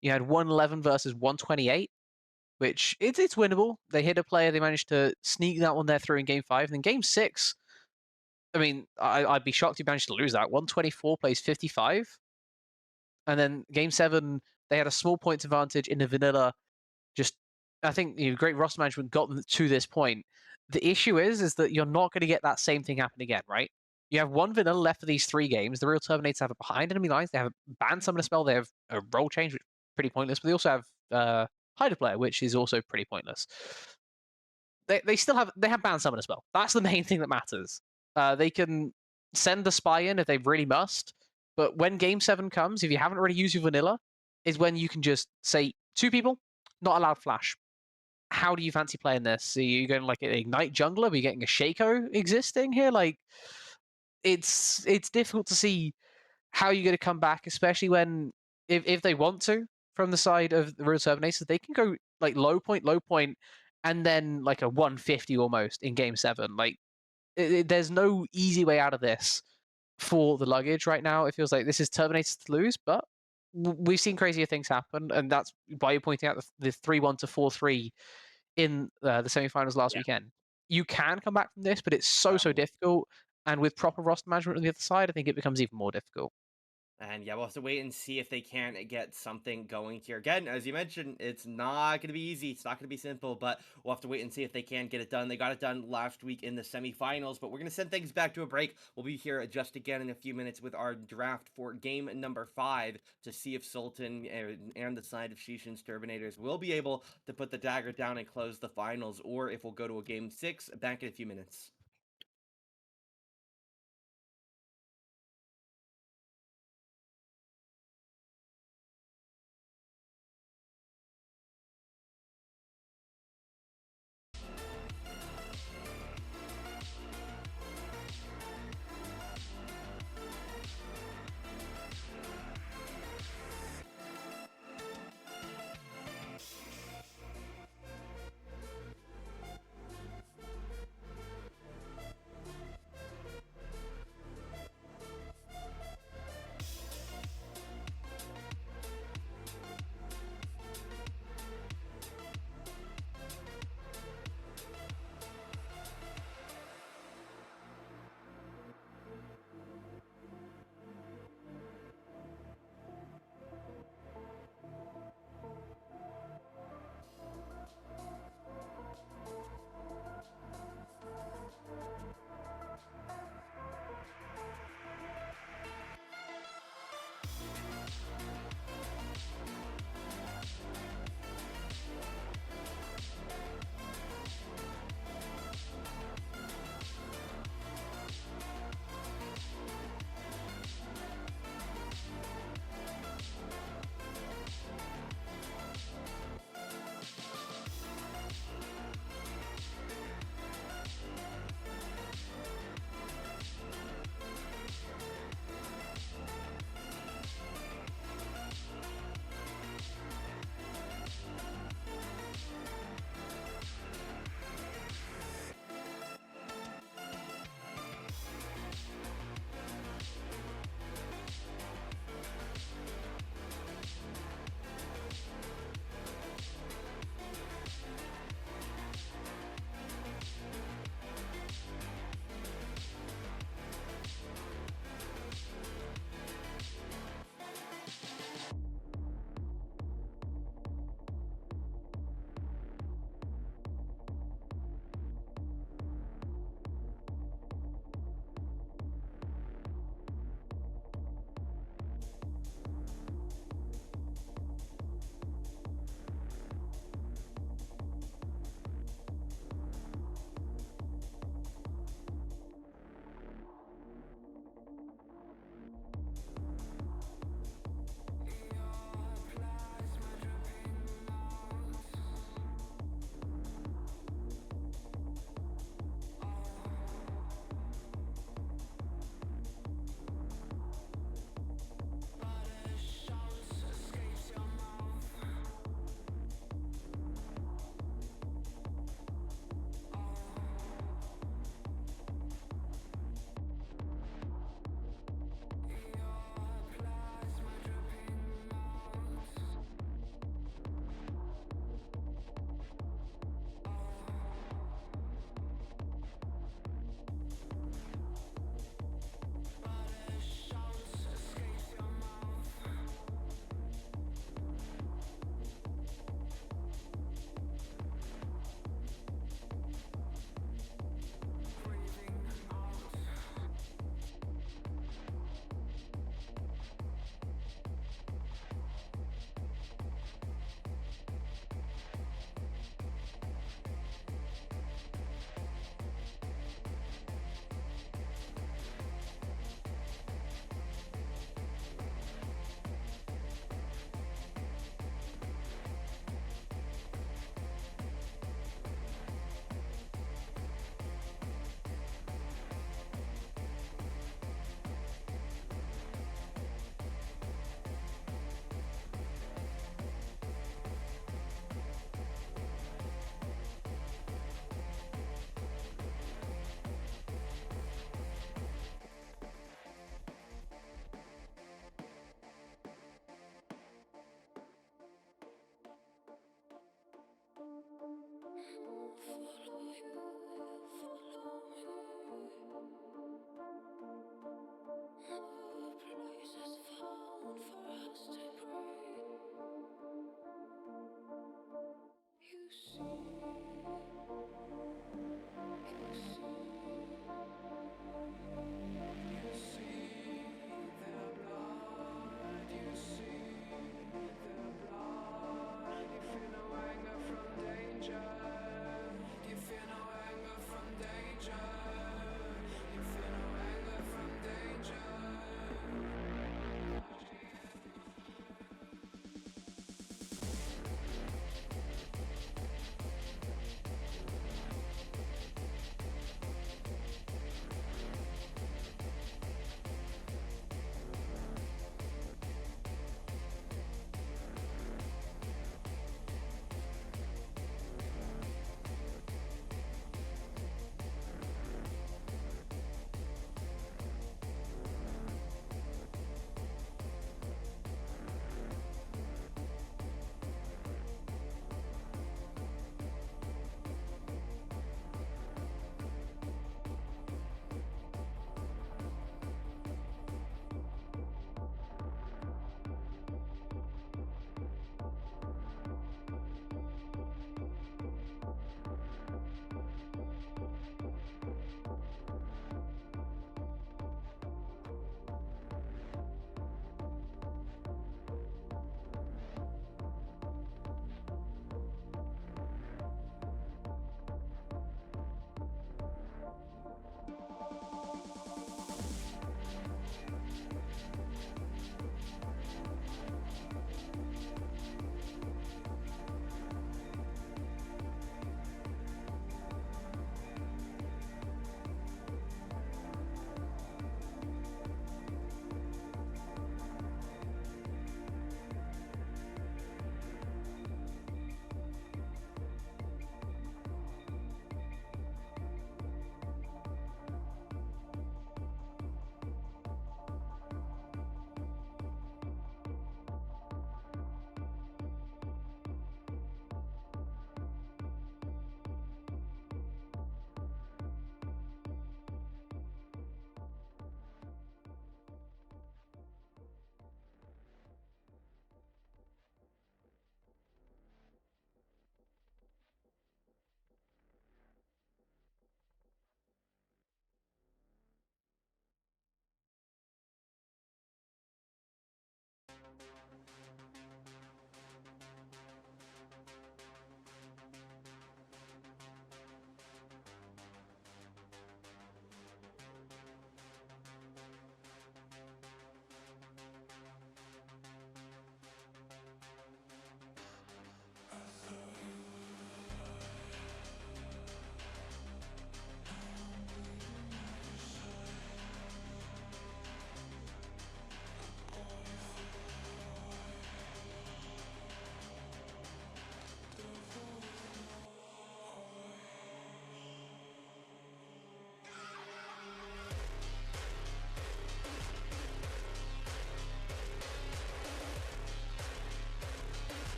You had 111 versus 128, which it's winnable. They hit a player, they managed to sneak that one there through in game 5. And then game 6, I mean, I'd be shocked if you managed to lose that. 124 plays 55. And then game 7, they had a small points advantage in the vanilla. Just, I think great roster management got them to this point. The issue is that you're not going to get that same thing happen again, right? You have one vanilla left for these 3 games. The real Terminators have it behind enemy lines. They have a banned summoner spell. They have a role change, which is pretty pointless. But they also have hide a player, which is also pretty pointless. They still have banned summoner spell. That's the main thing that matters. They can send the spy in if they really must. But when game 7 comes, if you haven't already used your vanilla, is when you can just say 2 people, not allowed flash. How do you fancy playing this? Are you going like an Ignite jungler? Are you getting a Shaco existing here? Like, it's difficult to see how you're going to come back, especially when if they want to from the side of the Real Terminators, they can go like low point, and then like a 150 almost in game 7. Like, there's no easy way out of this for the luggage right now. It feels like this is Terminators to lose, but we've seen crazier things happen, and that's why you're pointing out the 3-1 to 4-3 in the semifinals last Yeah. weekend. You can come back from this, but it's so Um, difficult. And with proper roster management on the other side, I think it becomes even more difficult. And yeah, we'll have to wait and see if they can get something going here. Again, as you mentioned, it's not going to be easy. It's not going to be simple, but we'll have to wait and see if they can get it done. They got it done last week in the semifinals, but we're going to send things back to a break. We'll be here just again in a few minutes with our draft for game number 5 to see if Sultan and the side of Shishin's Turbinators will be able to put the dagger down and close the finals, or if we'll go to a game 6 back in a few minutes.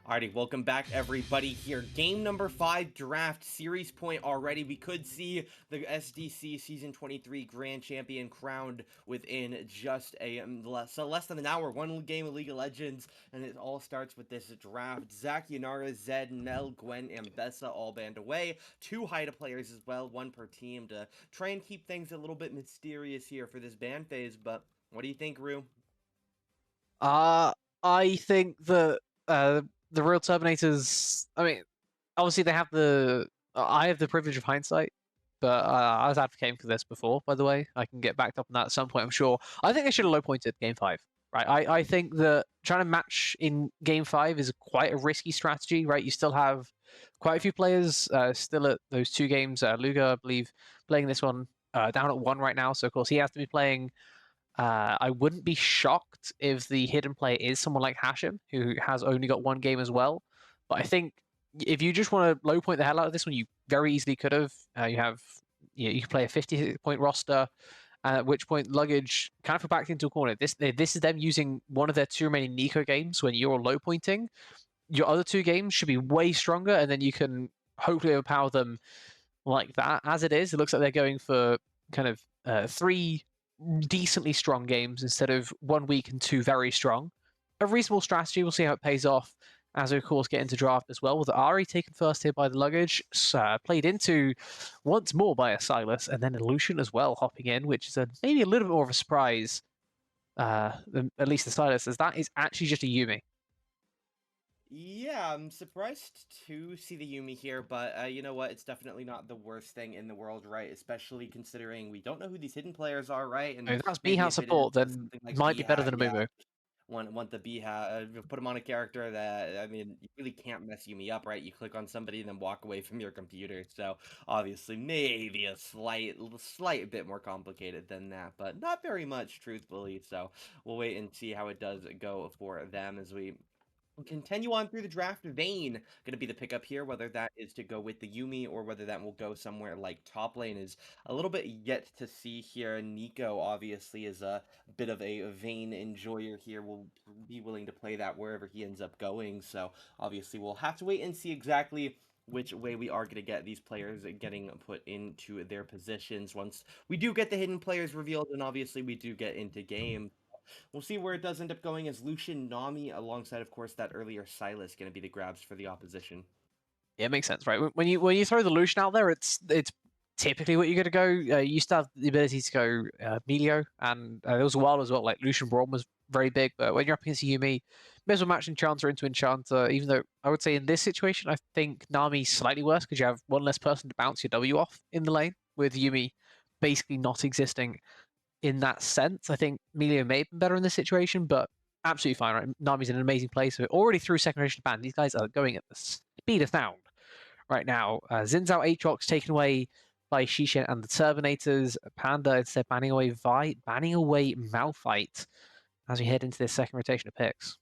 Alrighty, welcome back everybody here. Game number 5 draft series point already. We could see the SDC Season 23 Grand Champion crowned within just a less than an hour. One game of League of Legends, and it all starts with this draft. Zach, Yanara, Zed, Nell, Gwen, and Bessa all band away. 2 Haida players as well, 1 per team to try and keep things a little bit mysterious here for this ban phase. But what do you think, Rue? I think that the real Terminators. I mean, obviously they have the. I have the privilege of hindsight, but I was advocating for this before. By the way, I can get backed up on that at some point. I'm sure. I think they should have low pointed Game 5. Right. I think that trying to match in Game 5 is quite a risky strategy. Right. You still have quite a few players still at those 2 games. Luggáge, I believe, playing this one down at 1 right now. So of course he has to be playing. I wouldn't be shocked if the hidden player is someone like Hashim, who has only got 1 game as well. But I think if you just want to low point the hell out of this one, you very easily could have. You can play a 50-point roster, at which point Luggage kind of backed into a corner. This is them using one of their 2 remaining Nico games when you're low pointing. Your other 2 games should be way stronger, and then you can hopefully overpower them like that. As it is, it looks like they're going for kind of 3 decently strong games instead of 1 weak and 2 very strong. A reasonable strategy. We'll see how it pays off as we, of course, get into draft as well. With Ari taken first here by the Luggage, played into once more by a Silas, and then Illusion as well hopping in, which is maybe a little bit more of a surprise, than at least the Silas, as that is actually just a Yuumi. Yeah, I'm surprised to see the Yuumi here, but you know what? It's definitely not the worst thing in the world, right? Especially considering we don't know who these hidden players are, right? And If that's maybe B-Hat if it support, is then something it like might be better B-Hat, than a yeah, Mumu. want the B-Hat, put him on a character that, I mean, you really can't mess Yuumi up, right? You click on somebody and then walk away from your computer, so obviously maybe a slight bit more complicated than that, but not very much, truthfully, so we'll wait and see how it does go for them as we continue on through the draft vein. Going to be the pickup here, whether that is to go with the Yuumi or whether that will go somewhere like top lane is a little bit yet to see here. Nico obviously is a bit of a Vayne enjoyer here. Will be willing to play that wherever he ends up going. So obviously we'll have to wait and see exactly which way we are going to get these players getting put into their positions once we do get the hidden players revealed, and obviously we do get into game. We'll see where it does end up going as Lucian, Nami, alongside, of course, that earlier Silas, going to be the grabs for the opposition. Yeah, it makes sense, right? When you throw the Lucian out there, it's typically what you're going to go. You used to have the ability to go Melio, and there was a while as well, like Lucian Braum was very big, but when you're up against Yuumi, may as well match Enchanter into Enchanter, even though I would say in this situation, I think Nami's slightly worse because you have 1 less person to bounce your W off in the lane, with Yuumi basically not existing in that sense. I think Melio may have been better in this situation, but absolutely fine, right? Nami's in an amazing place. So already through second generation ban, these guys are going at the speed of sound right now. Zinzao Aatrox taken away by Shishin and the Turbinators. Panda instead banning away banning away Malphite as we head into this second rotation of picks.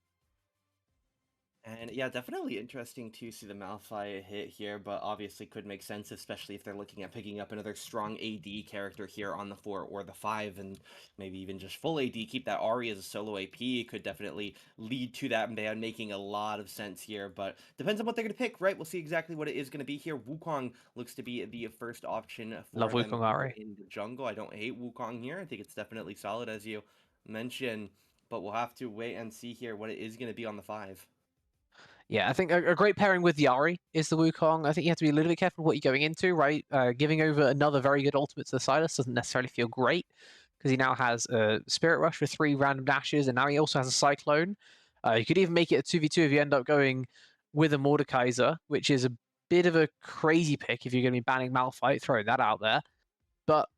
And yeah, definitely interesting to see the Malphite hit here, but obviously could make sense, especially if they're looking at picking up another strong AD character here on the 4 or the 5, and maybe even just full AD. Keep that Ahri as a solo AP could definitely lead to that ban making a lot of sense here, but depends on what they're going to pick, right? We'll see exactly what it is going to be here. Wukong looks to be the first option for Love them Wukong Ahri in the jungle. I don't hate Wukong here. I think it's definitely solid, as you mentioned, but we'll have to wait and see here what it is going to be on the 5. Yeah, I think a great pairing with Yari is the Wukong. I think you have to be a little bit careful what you're going into, right? Giving over another very good ultimate to the Silas doesn't necessarily feel great because he now has a Spirit Rush with 3 random dashes, and now he also has a Cyclone. You could even make it a 2v2 if you end up going with a Mordekaiser, which is a bit of a crazy pick if you're going to be banning Malphite, throwing that out there. But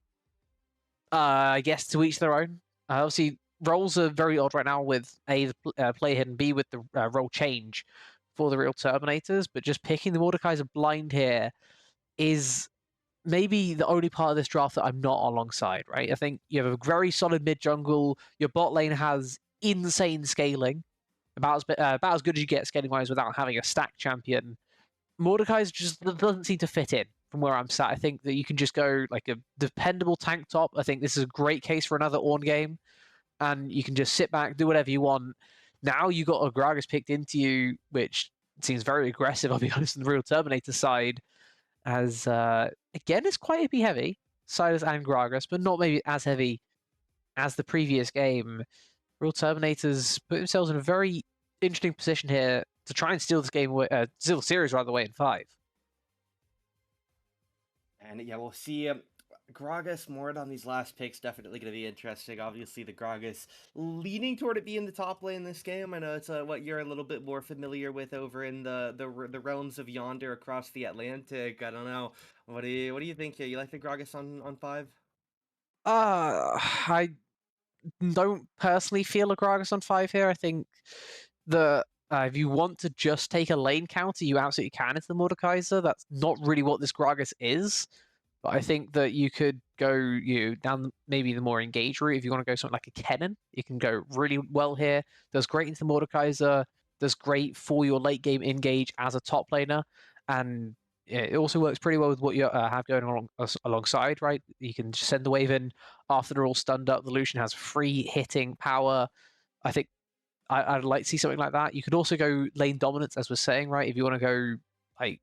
I guess to each their own. Obviously, roles are very odd right now with A, the player hidden, B, with the role change for the real Terminators, but just picking the Mordekaiser blind here is maybe the only part of this draft that I'm not alongside, right? I think you have a very solid mid jungle. Your bot lane has insane scaling, about as good as you get scaling wise without having a stack champion. Mordekaiser just doesn't seem to fit in from where I'm sat. I think that you can just go like a dependable tank top. I think this is a great case for another Ornn game, and you can just sit back, do whatever you want. Now you got a Gragas picked into you, which seems very aggressive, I'll be honest, on the real Terminator side, as again, it's quite hippie heavy, Silas and Gragas, but not maybe as heavy as the previous game. Real Terminators put themselves in a very interesting position here to try and steal this game away, steal the series rather away in 5. And yeah, we'll see. Gragas more on these last picks definitely going to be interesting. Obviously, the Gragas leaning toward it being the top lane this game. I know it's what you're a little bit more familiar with over in the realms of yonder across the Atlantic. I don't know. What do you think here? You like the Gragas on 5? I don't personally feel a Gragas on 5 here. I think that if you want to just take a lane counter, you absolutely can into the Mordekaiser. That's not really what this Gragas is. But I think that you could go down maybe the more engaged route. If you want to go something like a Kennen, you can go really well here. Does great into the Mordekaiser. Does great for your late game engage as a top laner. And it also works pretty well with what you have going alongside, right? You can just send the wave in after they're all stunned up. The Lucian has free hitting power. I think I'd like to see something like that. You could also go lane dominance, as we're saying, right? If you want to go like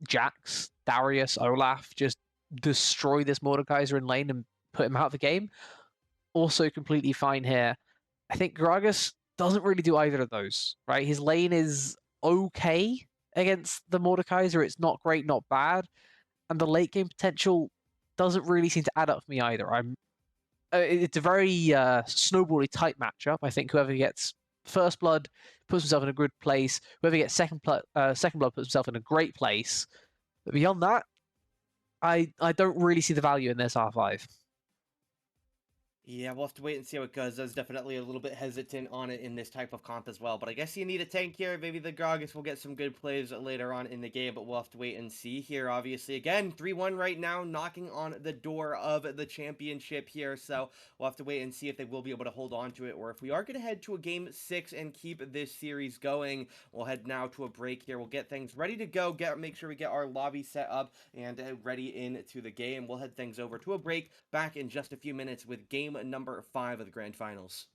Jax, Darius, Olaf, just destroy this Mordekaiser in lane and put him out of the game. Also completely fine here. I think Gragas doesn't really do either of those, right? His lane is okay against the Mordekaiser. It's not great, not bad. And the late game potential doesn't really seem to add up for me either. It's a very snowbally tight matchup. I think whoever gets first blood puts himself in a good place. Whoever gets second blood puts himself in a great place. But beyond that, I don't really see the value in this R5. Yeah, we'll have to wait and see how it goes. I was definitely a little bit hesitant on it in this type of comp as well, but I guess you need a tank here. Maybe the Gragas will get some good plays later on in the game, but we'll have to wait and see here. Obviously, again, 3-1 right now, knocking on the door of the championship here, so we'll have to wait and see if they will be able to hold on to it, or if we are going to head to a game 6 and keep this series going. We'll head now to a break here. We'll get things ready to go, make sure we get our lobby set up and ready into the game. We'll head things over to a break, back in just a few minutes with game number 5 of the grand finals.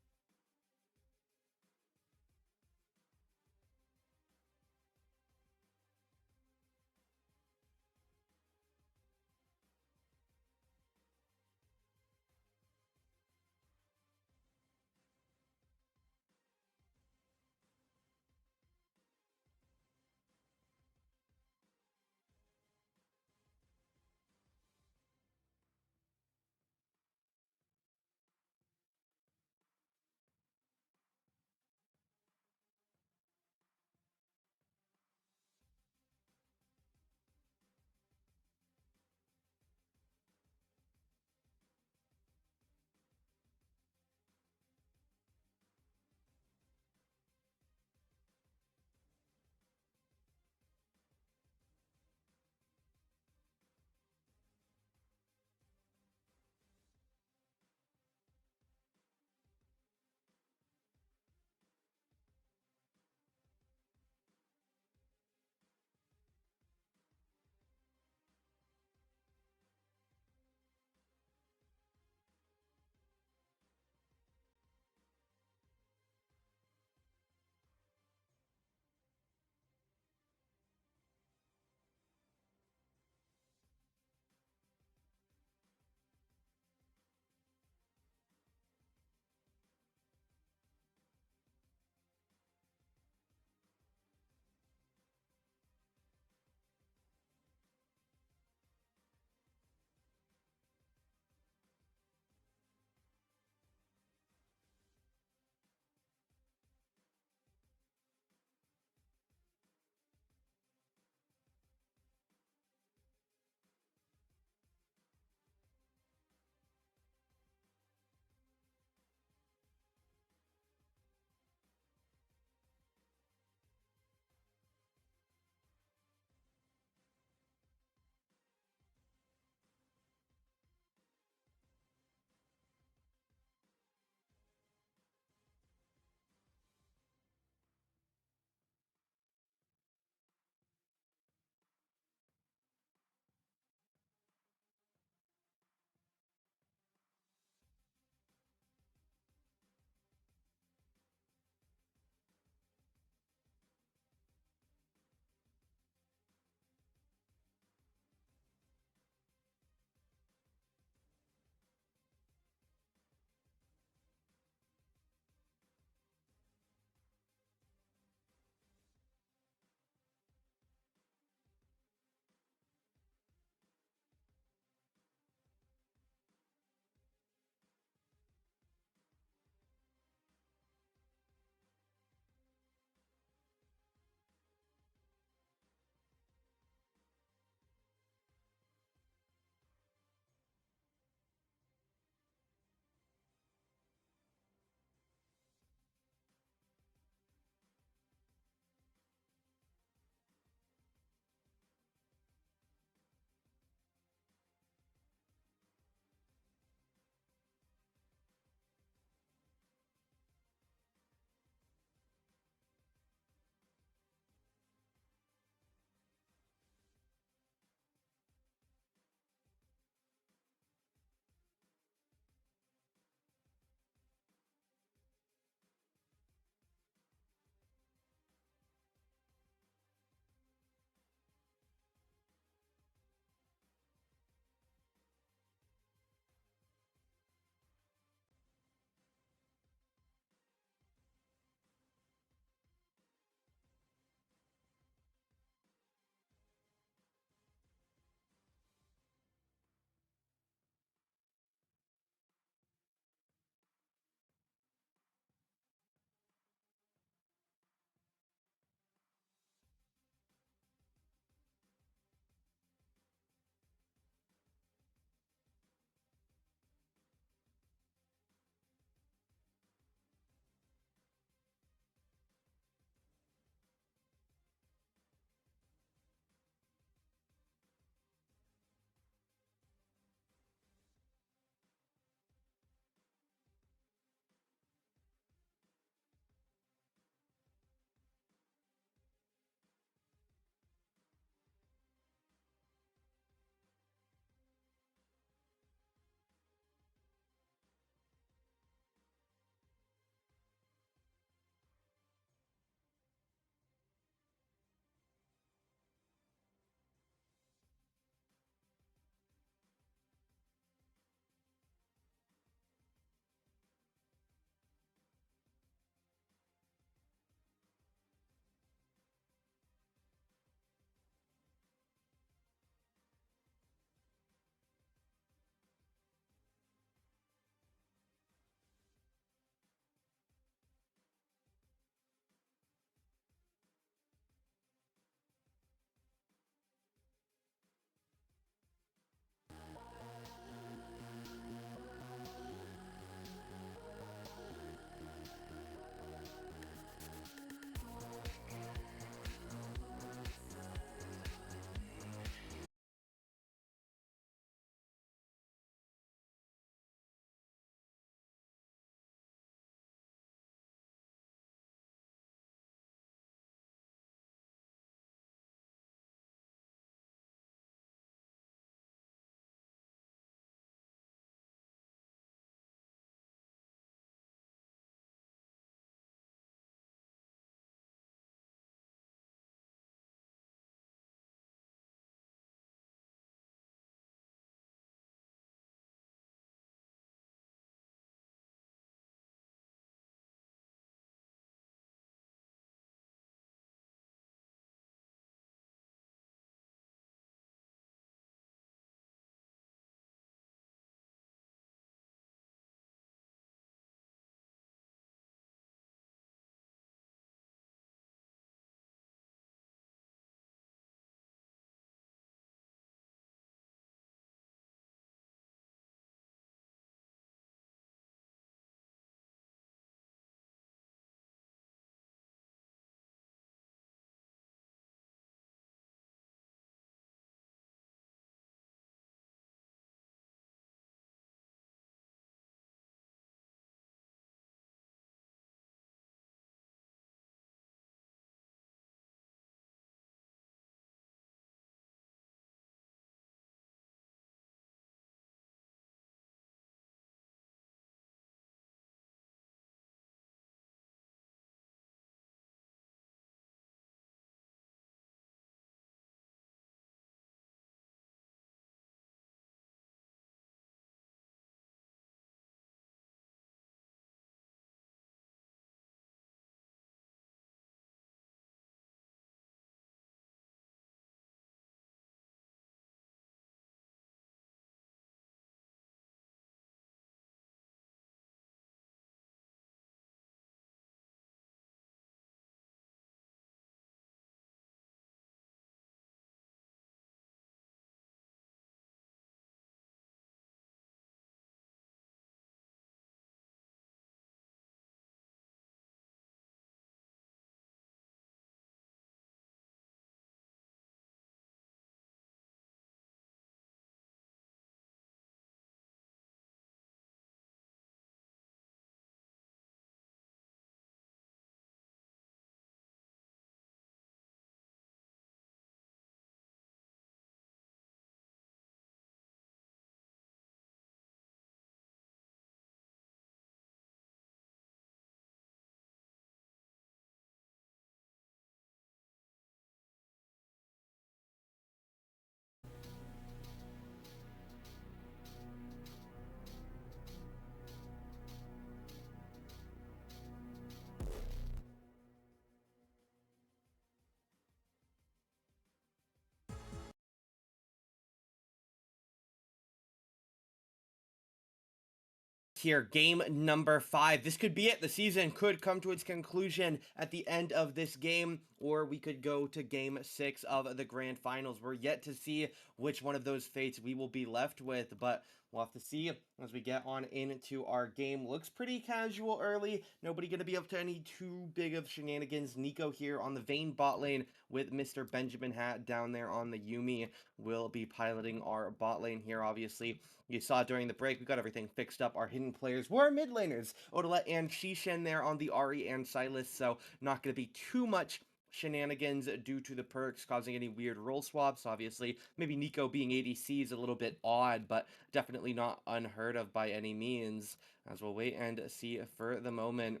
here. Game number 5. This could be it. The season could come to its conclusion at the end of this game, or we could go to game 6 of the grand finals. We're yet to see which one of those fates we will be left with, but we'll have to see as we get on into our game. Looks pretty casual early. Nobody going to be up to any too big of shenanigans. Nico here on the Vayne bot lane with Mr. Benjamin Hat down there on the Yuumi. Will be piloting our bot lane here, obviously. You saw during the break, we got everything fixed up. Our hidden players were mid laners, Odalet and Shishin there on the Ari and Silas, so not going to be too much shenanigans due to the perks causing any weird role swaps. Obviously, maybe Nico being ADC is a little bit odd, but definitely not unheard of by any means, as we'll wait and see for the moment.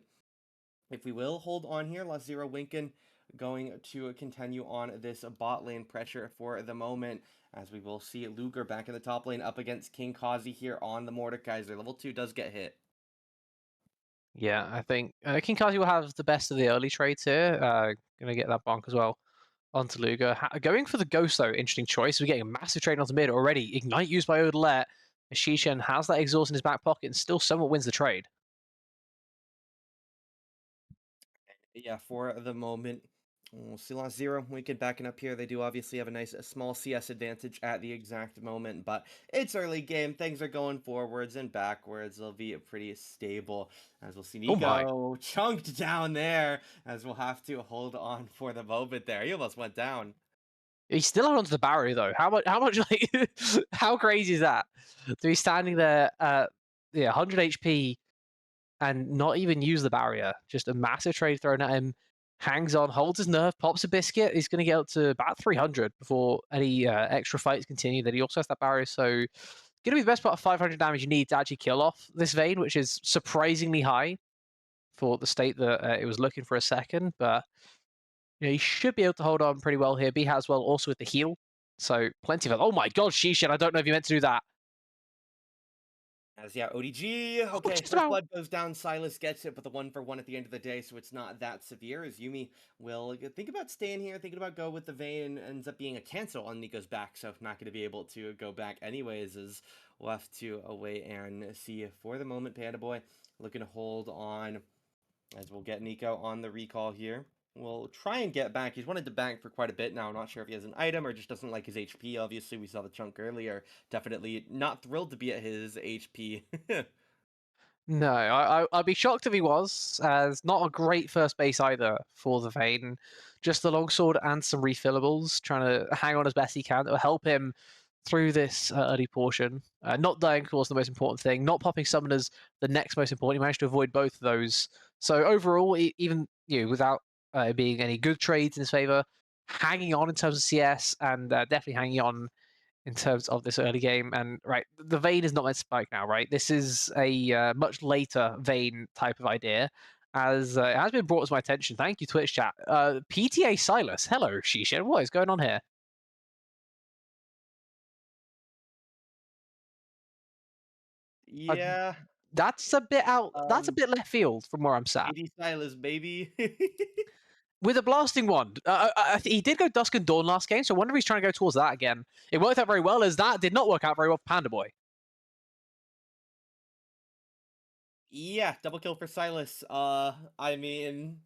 If we will hold on here, Lost Zero Winkin going to continue on this bot lane pressure for the moment, as we will see Luger back in the top lane up against King Kazi here on the Mordekaiser. Level 2 does get hit. Yeah, I think King Kazi will have the best of the early trades here. Gonna get that bonk as well onto Luger. Going for the Ghost, though, interesting choice. We're getting a massive trade onto mid already. Ignite used by Odalet. Shishin has that exhaust in his back pocket and still somewhat wins the trade. Yeah, for the moment, we'll see Lost Zero Wicked backing up here. They do obviously have a small CS advantage at the exact moment, but it's early game. Things are going forwards and backwards. They'll be pretty stable, as we'll see Oh my. Nico chunked down there, as we'll have to hold on for the moment there. He almost went down. He's still out onto the barrier though. How much like how crazy is that? To be standing there yeah, 100 HP and not even use the barrier. Just a massive trade thrown at him. Hangs on, holds his nerve, pops a biscuit. He's going to get up to about 300 before any extra fights continue. Then he also has that barrier, so going to be the best part of 500 damage you need to actually kill off this Vayne, which is surprisingly high for the state that it was looking for a second. But you know, he should be able to hold on pretty well here. B has well also with the heal, so plenty of it. Oh my god, Shishin! I don't know if you meant to do that. As yeah, ODG. Oh, Okay, just first about. blood goes down. Silas gets it, but the 1-for-1 at the end of the day, so it's not that severe. As Yuumi will think about staying here, thinking about go with the Vayne, ends up being a cancel on Nico's back, so not going to be able to go back anyways. As we'll have to wait and see for the moment. Panda Boy looking to hold on, as we'll get Nico on the recall here. We'll try and get back. He's wanted to bank for quite a bit now. I'm not sure if he has an item or just doesn't like his HP. Obviously, we saw the chunk earlier. Definitely not thrilled to be at his HP. No, I'd be shocked if he was, as not a great first base either for the Vayne. Just the longsword and some refillables, trying to hang on as best he can. That will help him through this early portion. Not dying, of course, the most important thing. Not popping summoners, the next most important. He managed to avoid both of those. So overall, even without being any good trades in his favor, hanging on in terms of CS and definitely hanging on in terms of this early game. And right, the Vayne is not meant to spike now, right? This is a much later Vayne type of idea, as it has been brought to my attention. Thank you, Twitch chat. PTA Silas, hello, Shishin. What is going on here? Yeah. That's a bit out. That's a bit left field from where I'm sat. AD Silas, baby. With a blasting wand, he did go Dusk and Dawn last game, so I wonder if he's trying to go towards that again. It worked out very well, as that did not work out very well for Panda Boy. Yeah, double kill for Silas. I mean,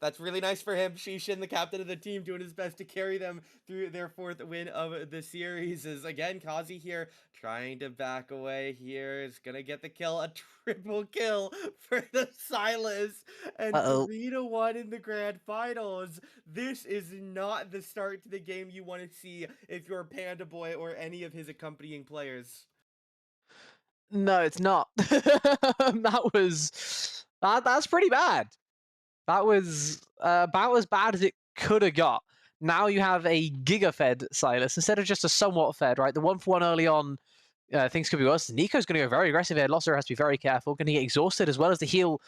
that's really nice for him. Shishin, the captain of the team, doing his best to carry them through their 4th win of the series. Is again Kazi here trying to back away. Here is gonna get the kill, a triple kill for the Silas, and Uh-oh. 3-1 in the grand finals. This is not the start to the game you want to see if you're Panda Boy or any of his accompanying players. No, it's not. That's pretty bad. That was about as bad as it could have got. Now you have a giga fed Silas instead of just a somewhat fed, right? The 1-for-1 early on, things could be worse. Nico's going to go very aggressive here. Losser has to be very careful. Going to get exhausted as well as the heal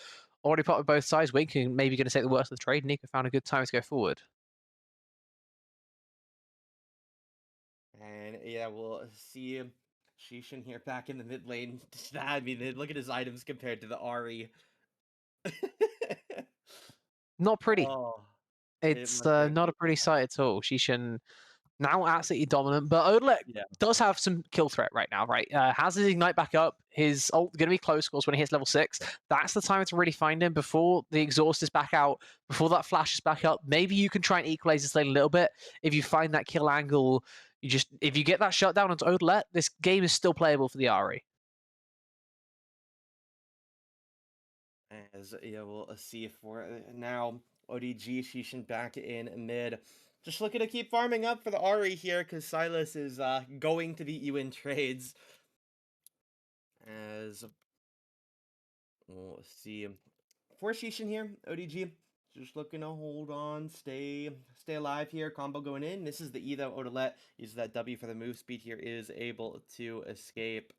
already popped with both sides. Winking maybe going to take the worst of the trade. Nico found a good time to go forward. And yeah, we'll see Shishin here back in the mid lane. I mean, look at his items compared to the Ari. Not pretty. Oh, it It's must hurt. not a pretty sight at all. Shishin now absolutely dominant, but Odlet Yeah. does have some kill threat right now, right? Has his ignite back up. His ult going to be close, of course, when he hits level 6. That's the time to really find him before the exhaust is back out, before that flash is back up. Maybe you can try and equalize this lane a little bit. If you find that kill angle, if you get that shutdown onto Odlet, this game is still playable for the Ari. As yeah, we'll see if we're now ODG Shishin back in mid. Just looking to keep farming up for the Ari here because Silas is going to beat you in trades. As we'll see for Shishin here, ODG just looking to hold on, stay alive here. Combo going in. This is the E though. Odolet uses that W for the move speed here. Is able to escape.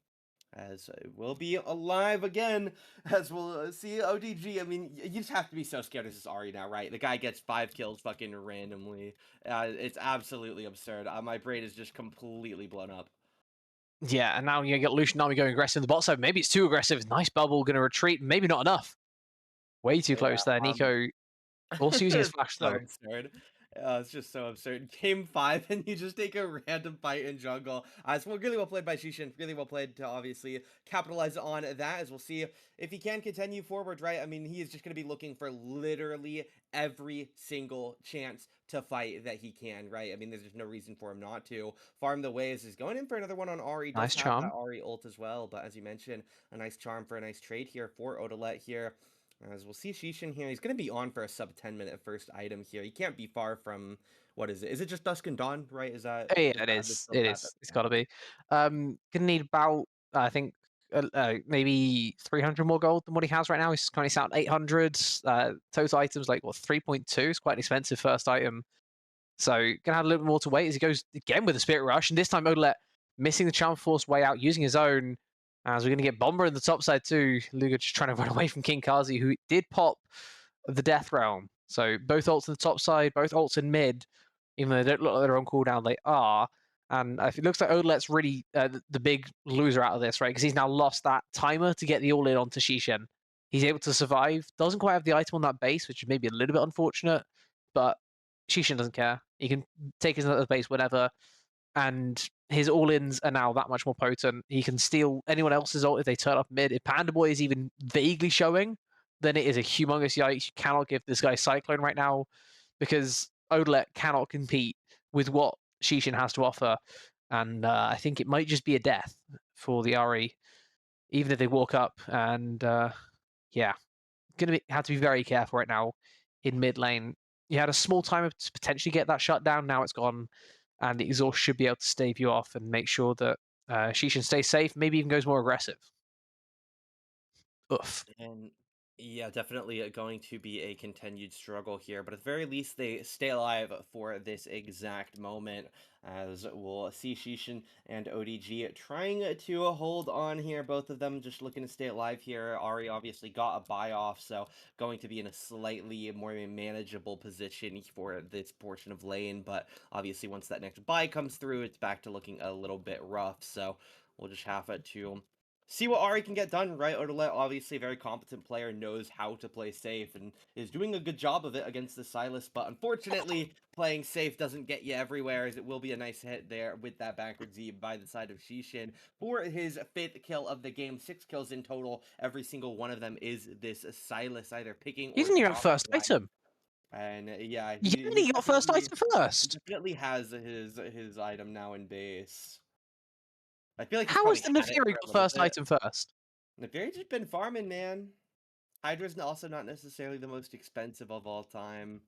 As we'll be alive again, as we'll see ODG. I mean, you just have to be so scared of this Ari now, right? The guy gets 5 kills fucking randomly. It's absolutely absurd. My brain is just completely blown up. Yeah, and now you get Lucian Army going aggressive in the bot side. Maybe it's too aggressive. Nice bubble, going to retreat. Maybe not enough. Way too Yeah, close there. Nico also using his it's flash so though. absurd. It's just so absurd. Game 5, and you just take a random fight in jungle. It's really well played by Shishin. Really well played to obviously capitalize on that, as we'll see if he can continue forward, right? I mean, he is just going to be looking for literally every single chance to fight that he can, right? I mean, there's just no reason for him not to. Farm the ways is going in for another one on Ari. Does Nice have that charm. Ari ult as well, but as you mentioned, a nice charm for a nice trade here for Odolet here. As we'll see Shishin here, he's going to be on for a sub 10-minute first item here. He can't be far from, what is it? Is it just Dusk and Dawn, right? Is that, Yeah, is it that the is. skill It set is. that It's they got to have? be. Gonna need about, I think, maybe 300 more gold than what he has right now. He's currently out 800. Total items like what 3.2. It's quite an expensive first item. So gonna have a little bit more to wait as he goes again with the Spirit Rush, and this time Odolet missing the Charm Force way out, using his own. As we're gonna get Bomber in the top side too. Luggáge just trying to run away from King Kazi, who did pop the Death Realm. So both ults in the top side, both ults in mid, even though they don't look like they're on cooldown, they are. And it looks like Odolet's really the big loser out of this, right? Because he's now lost that timer to get the all-in onto Shishin. He's able to survive. Doesn't quite have the item on that base, which is maybe a little bit unfortunate. But Shishin doesn't care. He can take his other base whenever. And his all-ins are now that much more potent. He can steal anyone else's ult if they turn up mid. If Panda Boy is even vaguely showing, then it is a humongous yikes. You cannot give this guy Cyclone right now because Odolet cannot compete with what Shishin has to offer. And I think it might just be a death for the Ari, even if they walk up. And yeah, gonna have to be very careful right now in mid lane. You had a small timer to potentially get that shut down. Now it's gone, and the exhaust should be able to stave you off and make sure that Shishin stays safe. Maybe even goes more aggressive. Oof. And yeah, definitely going to be a continued struggle here, but at the very least, they stay alive for this exact moment. As we'll see Shishin and ODG trying to hold on here. Both of them just looking to stay alive here. Ari obviously got a buy off, so going to be in a slightly more manageable position for this portion of lane. But obviously, once that next buy comes through, it's back to looking a little bit rough. So we'll just have to see what Ari can get done, right? Odolet, obviously a very competent player, knows how to play safe and is doing a good job of it against the Silas, but unfortunately, playing safe doesn't get you everywhere, as it will be a nice hit there with that backward Z by the side of Shishin for his 5th kill of the game. 6 kills in total. Every single one of them is this Silas either picking You or didn't even get dropping first right. item. And yeah, You he got first item he first. definitely has his item now in base. I feel like he's How probably has the had it Nefiri for a got little first bit. item first? Nefari's just been farming, man. Hydra's also not necessarily the most expensive of all time.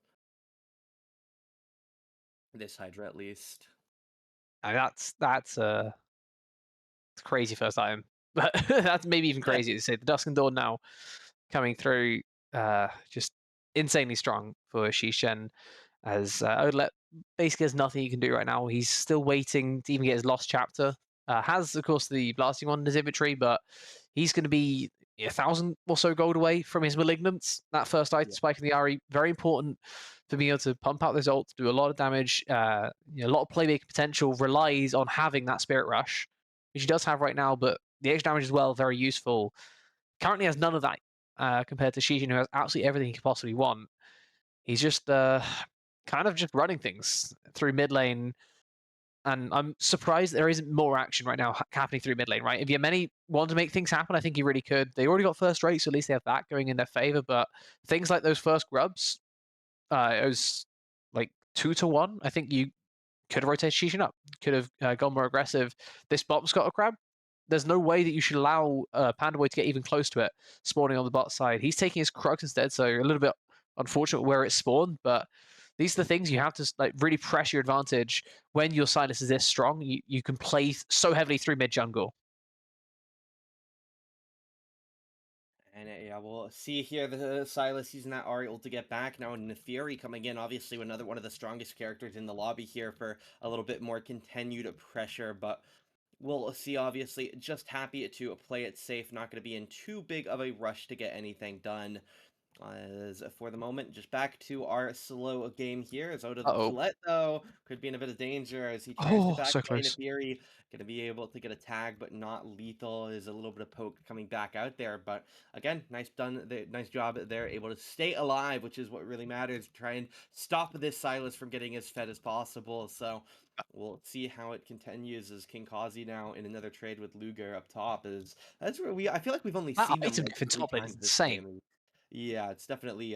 This Hydra, at least. I mean, that's crazy first item, but that's maybe even crazier to say. The Dusk and Dawn now coming through, just insanely strong for Shishen. As Odolet basically has nothing he can do right now. He's still waiting to even get his lost chapter. Has of course the blasting one in his inventory, but he's going to be 1,000 or so gold away from his malignance. That first item Yeah. spike in the Ari, very important for being able to pump out those ults, do a lot of damage. A lot of playmaking potential relies on having that spirit rush, which he does have right now, but the extra damage as well, very useful. Currently has none of that compared to Shijin, who has absolutely everything he could possibly want. He's just kind of just running things through mid lane, And I'm surprised there isn't more action right now happening through mid lane, right? If Yemeni wanted to make things happen, I think he really could. They already got first rate, so at least they have that going in their favor. But things like those first grubs, it was like 2-1. I think you could have rotated Shishin up, could have gone more aggressive. This bot's got a crab. There's no way that you should allow Panda Boy to get even close to it, spawning on the bot side. He's taking his Crux instead, so a little bit unfortunate where it spawned, but these are the things you have to like really press your advantage when your Silas is this strong. You can play so heavily through mid jungle. And yeah, we'll see here the Silas using that Ariel to get back. Now Neferi coming in, obviously another one of the strongest characters in the lobby here for a little bit more continued pressure, but we'll see obviously just happy to play it safe, not going to be in too big of a rush to get anything done. As for the moment, just back to our slow game here. As out of the Uh-oh. Colette, though, could be in a bit of danger as he tries to Oh, back so away. close. Nefiri gonna be able to get a tag, but not lethal. Is a little bit of poke coming back out there, but again, nice job there, able to stay alive, which is what really matters. Try and stop this Silas from getting as fed as possible. So we'll see how it continues as King Kazi now in another trade with Luger up top. Is that's where I feel like we've only That seen them item like diff in three top lane is times this insane. game. Yeah, it's definitely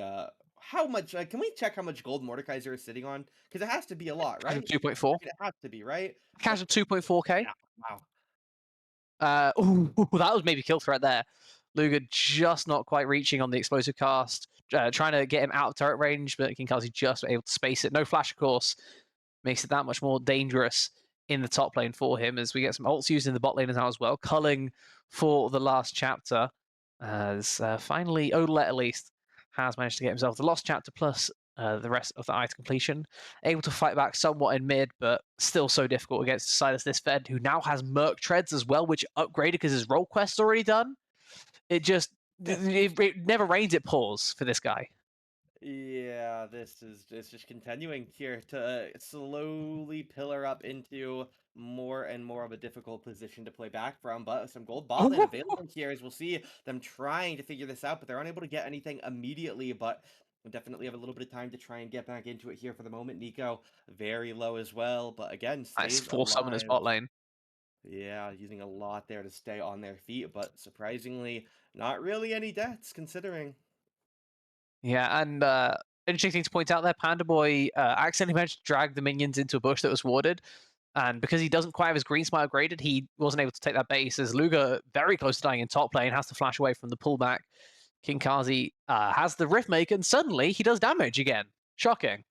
how much can we check how much gold Mordekaiser is sitting on? Because it has to be a lot, Cash of right? 2.4. I mean, it has to be, right? Cash But of 2.4k. yeah, wow. Ooh, that was maybe kill threat there. Luger just not quite reaching on the explosive cast, trying to get him out of turret range, but Kinkazi just able to space it. No flash, of course, makes it that much more dangerous in the top lane for him as we get some ults used in the bot lane now as well. Culling for the last chapter as finally Odelet at least has managed to get himself the lost chapter plus the rest of the eye to completion. Able to fight back somewhat in mid, but still so difficult against Silas this Fed, who now has Merc Treads as well, which upgraded because his role quest's already done. It just, it never rains, it pours for this guy. Yeah, this is just continuing here to slowly pillar up into more and more of a difficult position to play back from, but some gold bot lane available here as we'll see them trying to figure this out, but they're unable to get anything immediately, but we definitely have a little bit of time to try and get back into it here for the moment. Nico very low as well, but again, Nice stays four summoners alive. bot lane. Yeah, using a lot there to stay on their feet, but surprisingly, not really any deaths considering. Yeah, and interesting thing to point out there, Panda Boy accidentally managed to drag the minions into a bush that was warded. And because he doesn't quite have his green smite upgraded, he wasn't able to take that base. As Luger, very close to dying in top lane, has to flash away from the pullback. King Kazi has the Rift Maker, and suddenly he does damage again. Shocking.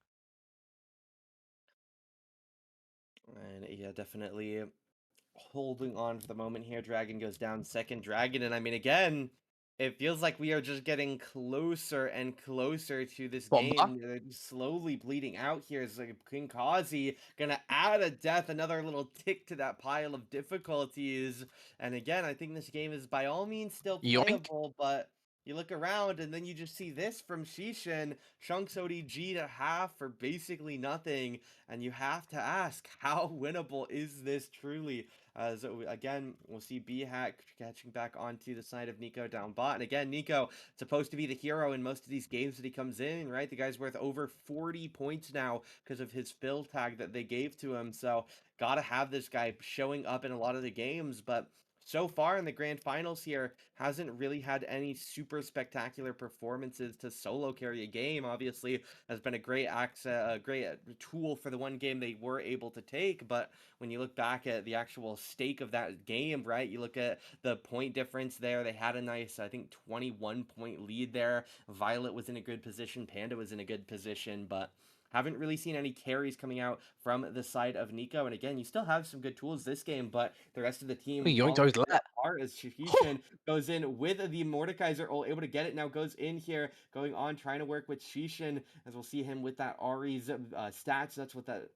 And yeah, definitely holding on for the moment here. Dragon goes down second dragon, and I mean, again, it feels like we are just getting closer and closer to this Bomba. game. They're just slowly bleeding out here. It's like King Kazi gonna add a death, another little tick to that pile of difficulties. And again, I think this game is by all means still Yoink. playable, but you look around and then you just see this from Shishin, Shunk's ODG to half for basically nothing. And you have to ask, how winnable is this truly? So again, we'll see B-Hat catching back onto the side of Nico down bot. And again, Nico supposed to be the hero in most of these games that he comes in, right? The guy's worth over 40 points now because of his fill tag that they gave to him. So gotta have this guy showing up in a lot of the games, but so far in the grand finals here, hasn't really had any super spectacular performances to solo carry a game. Obviously, has been a great access, a great tool for the one game they were able to take. But when you look back at the actual stake of that game, right, you look at the point difference there. They had a nice, I think, 21-point lead there. Violet was in a good position. Panda was in a good position, but haven't really seen any carries coming out from the side of Nico. And again, you still have some good tools this game, but the rest of the team Yoink falling those let. apart as Shahishin goes in with the Mordekaiser, able to get it now, goes in here, going on, trying to work with Shishin, as we'll see him with that Ari's stats. That's what that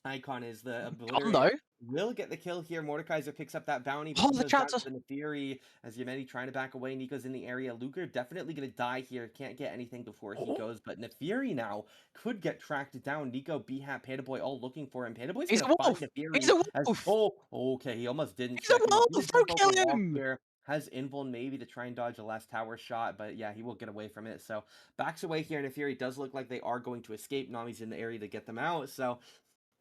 icon is, the Gone obliterate. though. Will get the kill here. Mordekaiser picks up that bounty, but Oh, he the goes down chapter. to the Fury as Yemeni trying to back away. Nico's in the area. Luger definitely going to die here. Can't get anything before he Oh, goes, but Nefiri now could get tracked down. Nico, B-Hat, Panda Boy all looking for him. Panda Boy's he's going a to find wolf. He's Nefiri a as, wolf. oh, okay, he almost didn't He's a check. He was going wolf. to Don't jump over kill wall him. here. Has Invuln maybe to try and dodge a last tower shot, but yeah, he will get away from it. So backs away here, and Nefiri does look like they are going to escape. Nami's in the area to get them out, so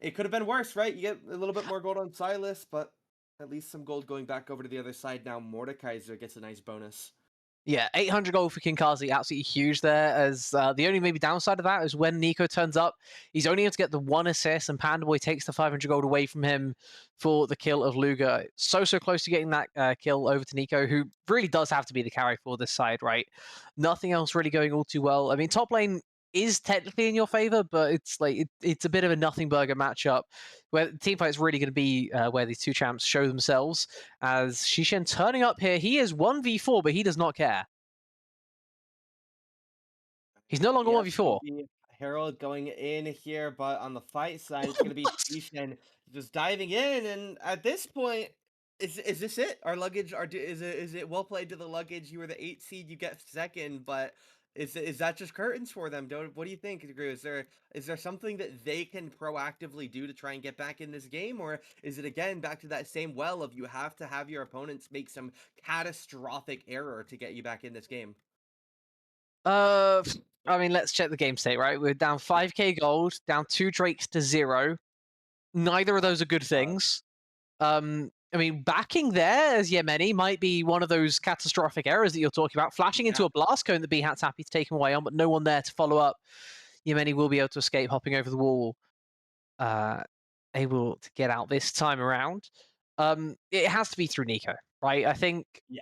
It could have been worse, right? You get a little bit more gold on Silas, but at least some gold going back over to the other side now. Mordekaiser gets a nice bonus. Yeah, 800 gold for Kinkazi, absolutely huge there. As the only maybe downside of that is when Nico turns up, he's only able to get the one assist, and Pandaboy takes the 500 gold away from him for the kill of Luga. So close to getting that kill over to Nico, who really does have to be the carry for this side, right? Nothing else really going all too well. I mean, top lane is technically in your favor, but it's like it's a bit of a nothing burger matchup where the team fight is really going to be where these two champs show themselves. As Shishin turning up here, he is 1v4, but he does not care. He's no longer Yes, gonna 1v4. be Harold going in here, but on the fight side, it's gonna be Shishin just diving in, and at this point, is this it? Our luggage, is it well played to the luggage? You were the 8 seed, you get second, but is that just curtains for them? What do you think, Drew? Is there something that they can proactively do to try and get back in this game, or is it again back to that same well of you have to have your opponents make some catastrophic error to get you back in this game? Uh, I mean, let's check the game state, right? We're down 5k gold, down 2 Drakes to 0. Neither of those are good things. I mean, backing there as Yemeni might be one of those catastrophic errors that you're talking about. Flashing into Yeah. a blast cone that B-Hat's happy to take him away on, but no one there to follow up. Yemeni will be able to escape, hopping over the wall, able to get out this time around. It has to be through Nico, right? I think Yeah.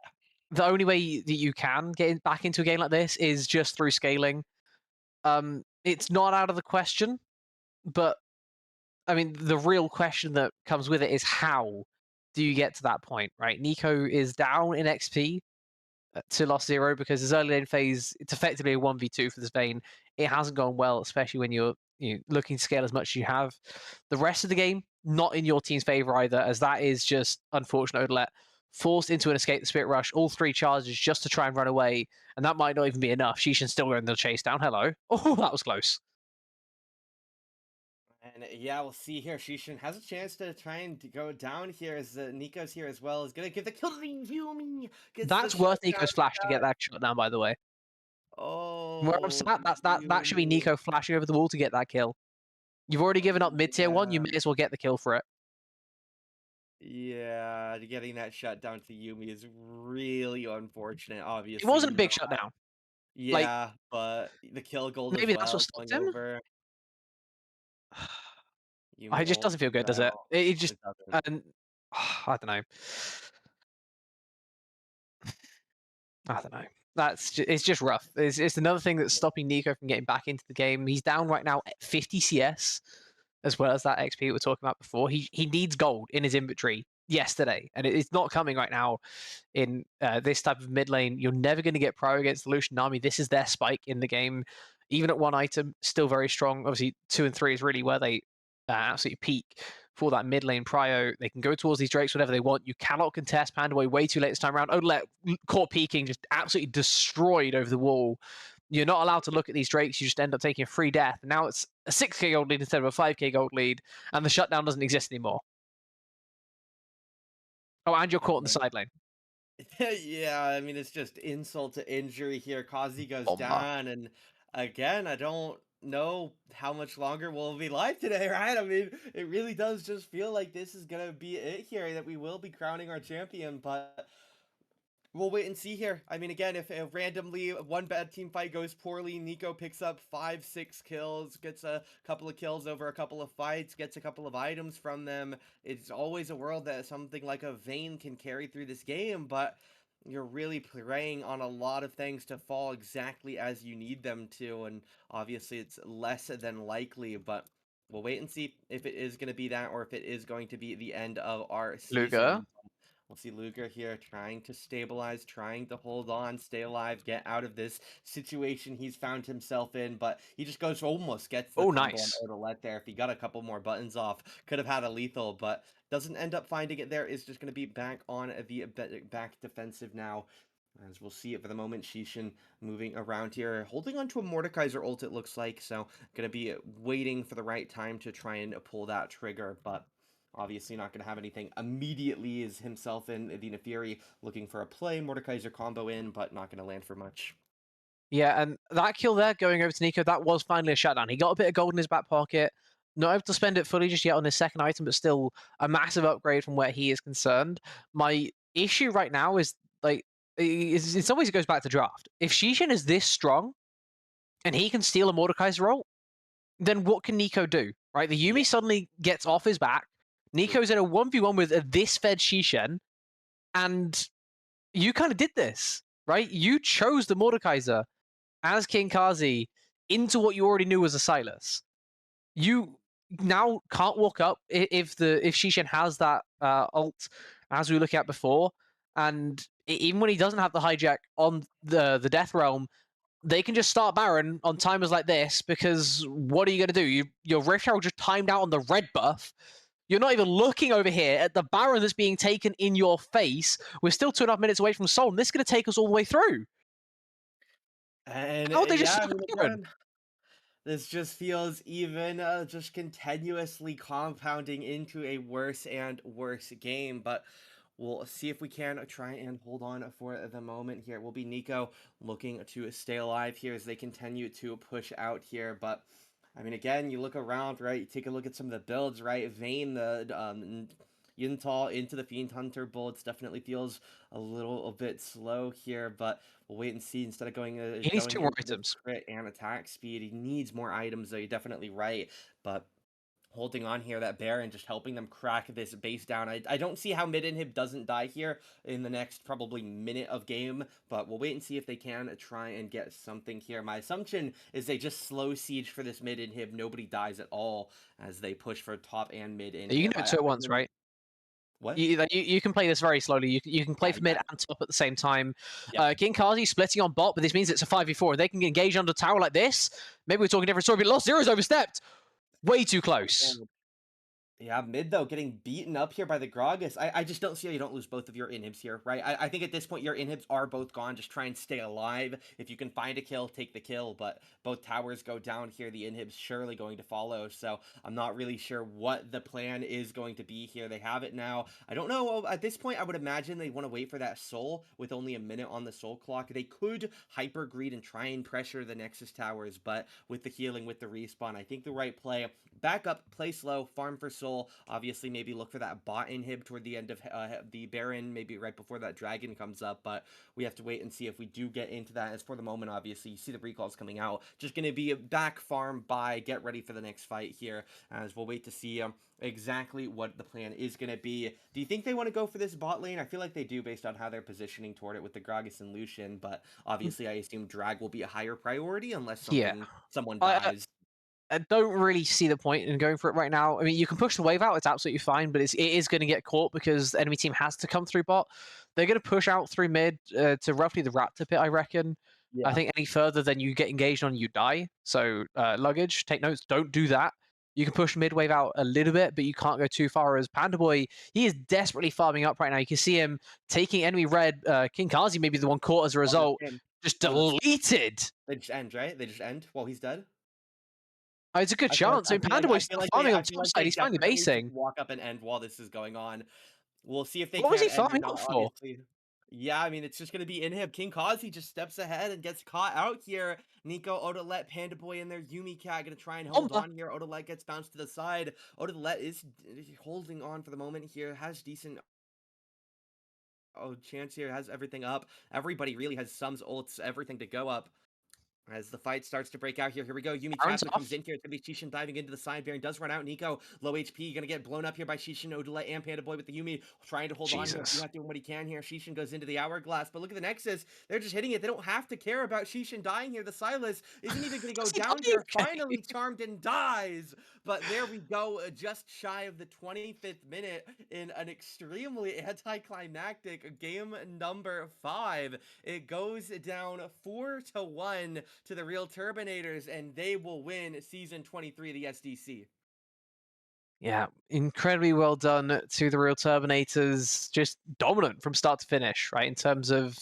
the only way that you can get back into a game like this is just through scaling. It's not out of the question, but I mean, the real question that comes with it is how do you get to that point, right? Nico is down in XP to lost 0 because his early lane phase, it's effectively a 1v2 for this Vayne. It hasn't gone well, especially when you're looking to scale as much as you have. The rest of the game, not in your team's favor either, as that is just unfortunate. Odlet forced into an escape the Spirit Rush, all 3 charges just to try and run away, and that might not even be enough. Shishin still going the chase down. Hello. Oh, that was close. And yeah, we'll see here. Shishin has a chance to try and go down here as Nico's here as well. Is gonna give the kill to Yumi. Gets the That's worth shutdown. Nico's flash to get that shot down, by the way. Where I'm Oh, sat, that should be Yumi. Nico flashing over the wall to get that kill. You've already given up mid tier 1, you Yeah. may as well get the kill for it. Yeah, getting that shutdown to Yumi is really unfortunate, It obviously. wasn't a big shutdown. Like, Yeah, but the kill gold as maybe that's what well stopped going him? over. It Yumi just ult doesn't feel good, does it? out. It just It doesn't. and I don't know. I don't know. It's just rough. It's another thing that's stopping Nico from getting back into the game. He's down right now at 50 CS, as well as that XP we were talking about before. He needs gold in his inventory yesterday, and it's not coming right now in this type of mid lane. You're never going to get pro against the Lucian army. This is their spike in the game. Even at 1 item, still very strong. Obviously, 2 and 3 is really where they absolutely peak for that mid lane prio. They can go towards these Drakes whenever they want. You cannot contest Pandaboy way too late this time around. Odlet caught peeking, just absolutely destroyed over the wall. You're not allowed to look at these Drakes. You just end up taking a free death. And now it's a 6k gold lead instead of a 5k gold lead, and the shutdown doesn't exist anymore. Oh, and you're caught in the side lane. Yeah, I mean, it's just insult to injury here. Kazi goes Bomba. down, and again, I don't know how much longer we'll be live today, right? I mean, it really does just feel like this is gonna be it here, that we will be crowning our champion, but we'll wait and see here. I mean, again, if randomly one bad team fight goes poorly, Nico picks up 5, 6 kills, gets a couple of kills over a couple of fights, gets a couple of items from them. It's always a world that something like a Vayne can carry through this game, but you're really preying on a lot of things to fall exactly as you need them to, and obviously it's less than likely, but we'll wait and see if it is going to be that or if it is going to be the end of our Luga. season. We'll see Luger here trying to stabilize, trying to hold on, stay alive, get out of this situation he's found himself in, but he just almost gets the Oh, combo on nice. Odolet there. If he got a couple more buttons off, could have had a lethal, but doesn't end up finding it there. Is just going to be back on the back defensive now. As we'll see it for the moment, Shishin moving around here, holding onto a Mordekaiser ult, it looks like, so going to be waiting for the right time to try and pull that trigger, but obviously not going to have anything immediately. Is himself in the Nefiri looking for a play. Mordekaiser combo in, but not going to land for much. Yeah, and that kill there going over to Nico, that was finally a shutdown. He got a bit of gold in his back pocket. not able to spend it fully just yet on his second item, but still a massive upgrade from where he is concerned. My issue right now is like in some ways it goes back to draft. If Shishin is this strong and he can steal a Mordekaiser role, then what can Nico do? Right? The Yumi Yeah, suddenly gets off his back. true. Nico's in a 1v1 with this fed Shishin, and you kind of did this, right? You chose the Mordekaiser as King Kazi into what you already knew was a Silas. You now can't walk up if Shishin has that ult as we were looking at before, and even when he doesn't have the hijack on the Death Realm, they can just start Baron on timers like this because what are you going to do? Your Rift Herald just timed out on the red buff. You're not even looking over here at the Baron that's being taken in your face. We're still 2.5 minutes away from Soul, and this is going to take us all the way through. And How would they just yeah, I stop mean, Baron? again, this just feels even just continuously compounding into a worse and worse game, but we'll see if we can try and hold on for the moment here. It will be Nico looking to stay alive here as they continue to push out here, but I mean, again, you look around, right? You take a look at some of the builds, right? Vayne, the Yuntal into the Fiend Hunter bullets definitely feels a bit slow here, but we'll wait and see. Instead of He needs going 2 more into this items. crit and attack speed, he needs more items. Though you're definitely right, but holding on here, that Baron just helping them crack this base down. I don't see how mid inhib doesn't die here in the next probably minute of game, but we'll wait and see if they can try and get something here. My assumption is they just slow siege for this mid inhib. Nobody dies at all as they push for top and mid You can inhib. do it two at I once, really right? what? You can play this very slowly. You can play Yeah, for mid yeah, and top at the same time. yep. King Kazi splitting on bot, but this means it's a 5v4. They can engage under tower like this. Maybe we're talking different story, but Lost Zero's overstepped. Way too close. Yeah, mid though, getting beaten up here by the Gragas. I just don't see how you don't lose both of your inhibs here, right? I think at this point your inhibs are both gone. Just try and stay alive. If you can find a kill, take the kill. But both towers go down here. The inhibs surely going to follow. So I'm not really sure what the plan is going to be here. They have it now. I don't know. At this point, I would imagine they want to wait for that soul with only a minute on the soul clock. They could hyper greed and try and pressure the Nexus towers, but with the healing, with the respawn, I think the right play, back up, play slow, farm for soul. Obviously, maybe look for that bot inhib toward the end of the Baron, maybe right before that dragon comes up. But we have to wait and see if we do get into that. As for the moment, obviously, you see the recalls coming out. Just going to be a back farm buy, get ready for the next fight here. As we'll wait to see exactly what the plan is going to be. Do you think they want to go for this bot lane? I feel like they do based on how they're positioning toward it with the Gragas and Lucian. But obviously, I assume drag will be a higher priority unless Yeah. someone I, dies. I don't really see the point in going for it right now. I mean, you can push the wave out; it's absolutely fine, but it is going to get caught because the enemy team has to come through bot. They're going to push out through mid to roughly the Raptor pit, I reckon. I Yeah. think any further than you get engaged on, you die. So luggage, take notes. Don't do that. You can push mid wave out a little bit, but you can't go too far. As Panda Boy, he is desperately farming up right now. You can see him taking enemy red. King Kazi maybe the one caught as a Oh, that's result. him. Just Oh, that's deleted. they just end, right? They just end while he's dead. Oh, it's a good chance. I mean, Panda Boy's still farming on I the feel top like side. they He's finally definitely just basing. walk up and end while this is going on. We'll see if they What was can he end or farming not. up for? Obviously, yeah. I mean, it's just gonna be inhib. King Kazi just steps ahead and gets caught out here. Nico, Odalet, Panda Boy in there. Yumi Cat gonna try and hold Bomba. on here. Odalet gets bounced to the side. Odalet is holding on for the moment here. Has decent chance here. Has everything up. Everybody really has Sums ults, everything to go up. As the fight starts to break out here, here we go. Yumi Baron's Chasma comes off. in here. It's going to be Shishin diving into the side. Baron does run out. Nico, low HP, going to get blown up here by Shishin, Odile, and Panda Boy with the Yumi trying to hold on here. Jesus. Not doing what he can here. Shishin goes into the Hourglass, but look at the Nexus. They're just hitting it. They don't have to care about Shishin dying here. The Silas isn't even going to go Is he down dying? here. Finally, Charmed and dies. But there we go, just shy of the 25th minute in an extremely anticlimactic game number 5. It goes down 4-1 to the Real Turbinators, and they will win Season 23 of the SDC. Yeah, incredibly well done to the Real Turbinators. Just dominant from start to finish, right? In terms of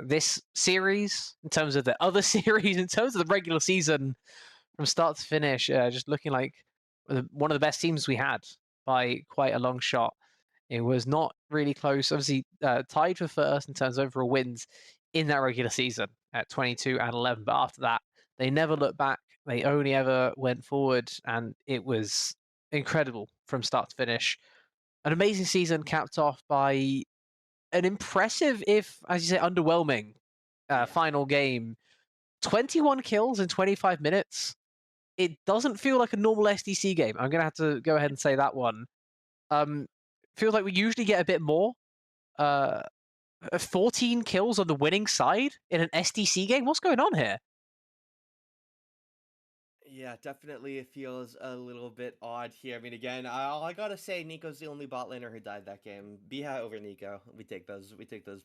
this series, in terms of the other series, in terms of the regular season, from start to finish, just looking like one of the best teams we had by quite a long shot. It was not really close. Obviously, tied for first in terms of overall wins in that regular season at 22 and 11. But after that, they never looked back. They only ever went forward, and it was incredible from start to finish. An amazing season capped off by an impressive, if as you say, underwhelming Yeah. final game. 21 kills in 25 minutes. It doesn't feel like a normal SDC game. I'm gonna have to go ahead and say that one. Um, Feels like we usually get a bit more. Uh, 14 kills on the winning side in an SDC game. What's going on here? Yeah, definitely it feels a little bit odd here. I mean, again, all I gotta say, Nico's the only bot laner who died that game. B07 over Nico. We take those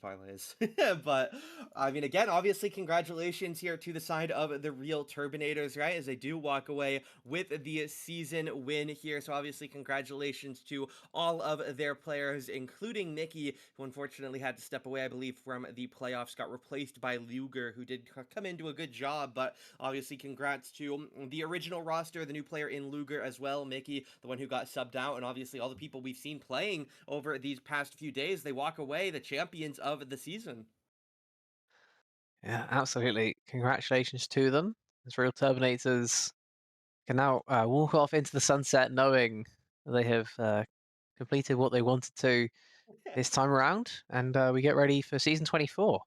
parlays. But I mean, again, obviously, congratulations here to the side of the real Turbinators, right? As they do walk away with the season win here. So obviously, congratulations to all of their players, including Nikki, who unfortunately had to step away, I believe, from the playoffs. Got replaced by Luger, who did come into a good job, but obviously, congrats to the original roster, the new player in Luger as well, Mickey, the one who got subbed out, and obviously all the people we've seen playing over these past few days. They walk away the champions of the season. Yeah, absolutely. Congratulations to them. As real Terminators can now walk off into the sunset knowing they have completed what they wanted to this time around, and we get ready for season 24,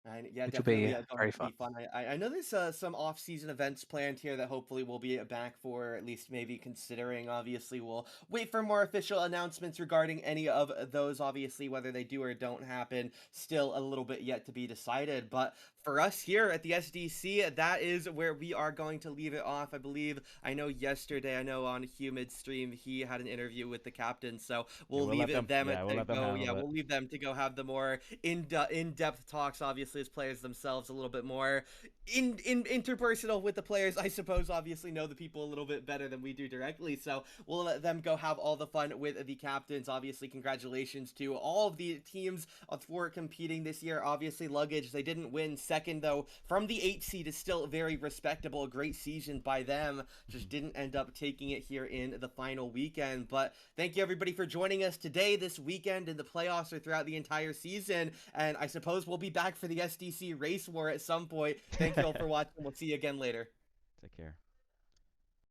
And yeah, which will be definitely going very to fun. be fun. I know there's some off-season events planned here that hopefully we'll be back for, at least maybe considering. Obviously, we'll wait for more official announcements regarding any of those. Obviously, whether they do or don't happen, still a little bit yet to be decided. But for us here at the SDC, that is where we are going to leave it off. I believe, I know yesterday, I know on Humid stream, he had an interview with the captain. So Yeah, we'll we'll leave let it them. them Yeah, we'll to let them go. Yeah, handle it. we'll leave them to go have the more in-depth talks, obviously, as players themselves, a little bit more in interpersonal with the players. I suppose obviously know the people a little bit better than we do directly, so we'll let them go have all the fun with the captains. Obviously, congratulations to all of the teams for competing this year. Obviously, Luggage, they didn't win second though from the 8 seed, is still very respectable. A great season by them, just didn't end up taking it here in the final weekend. But thank you everybody for joining us today, this weekend, in the playoffs or throughout the entire season. And I suppose we'll be back for the SDC race war at some point. Thank you all for watching. We'll see you again later. Take care.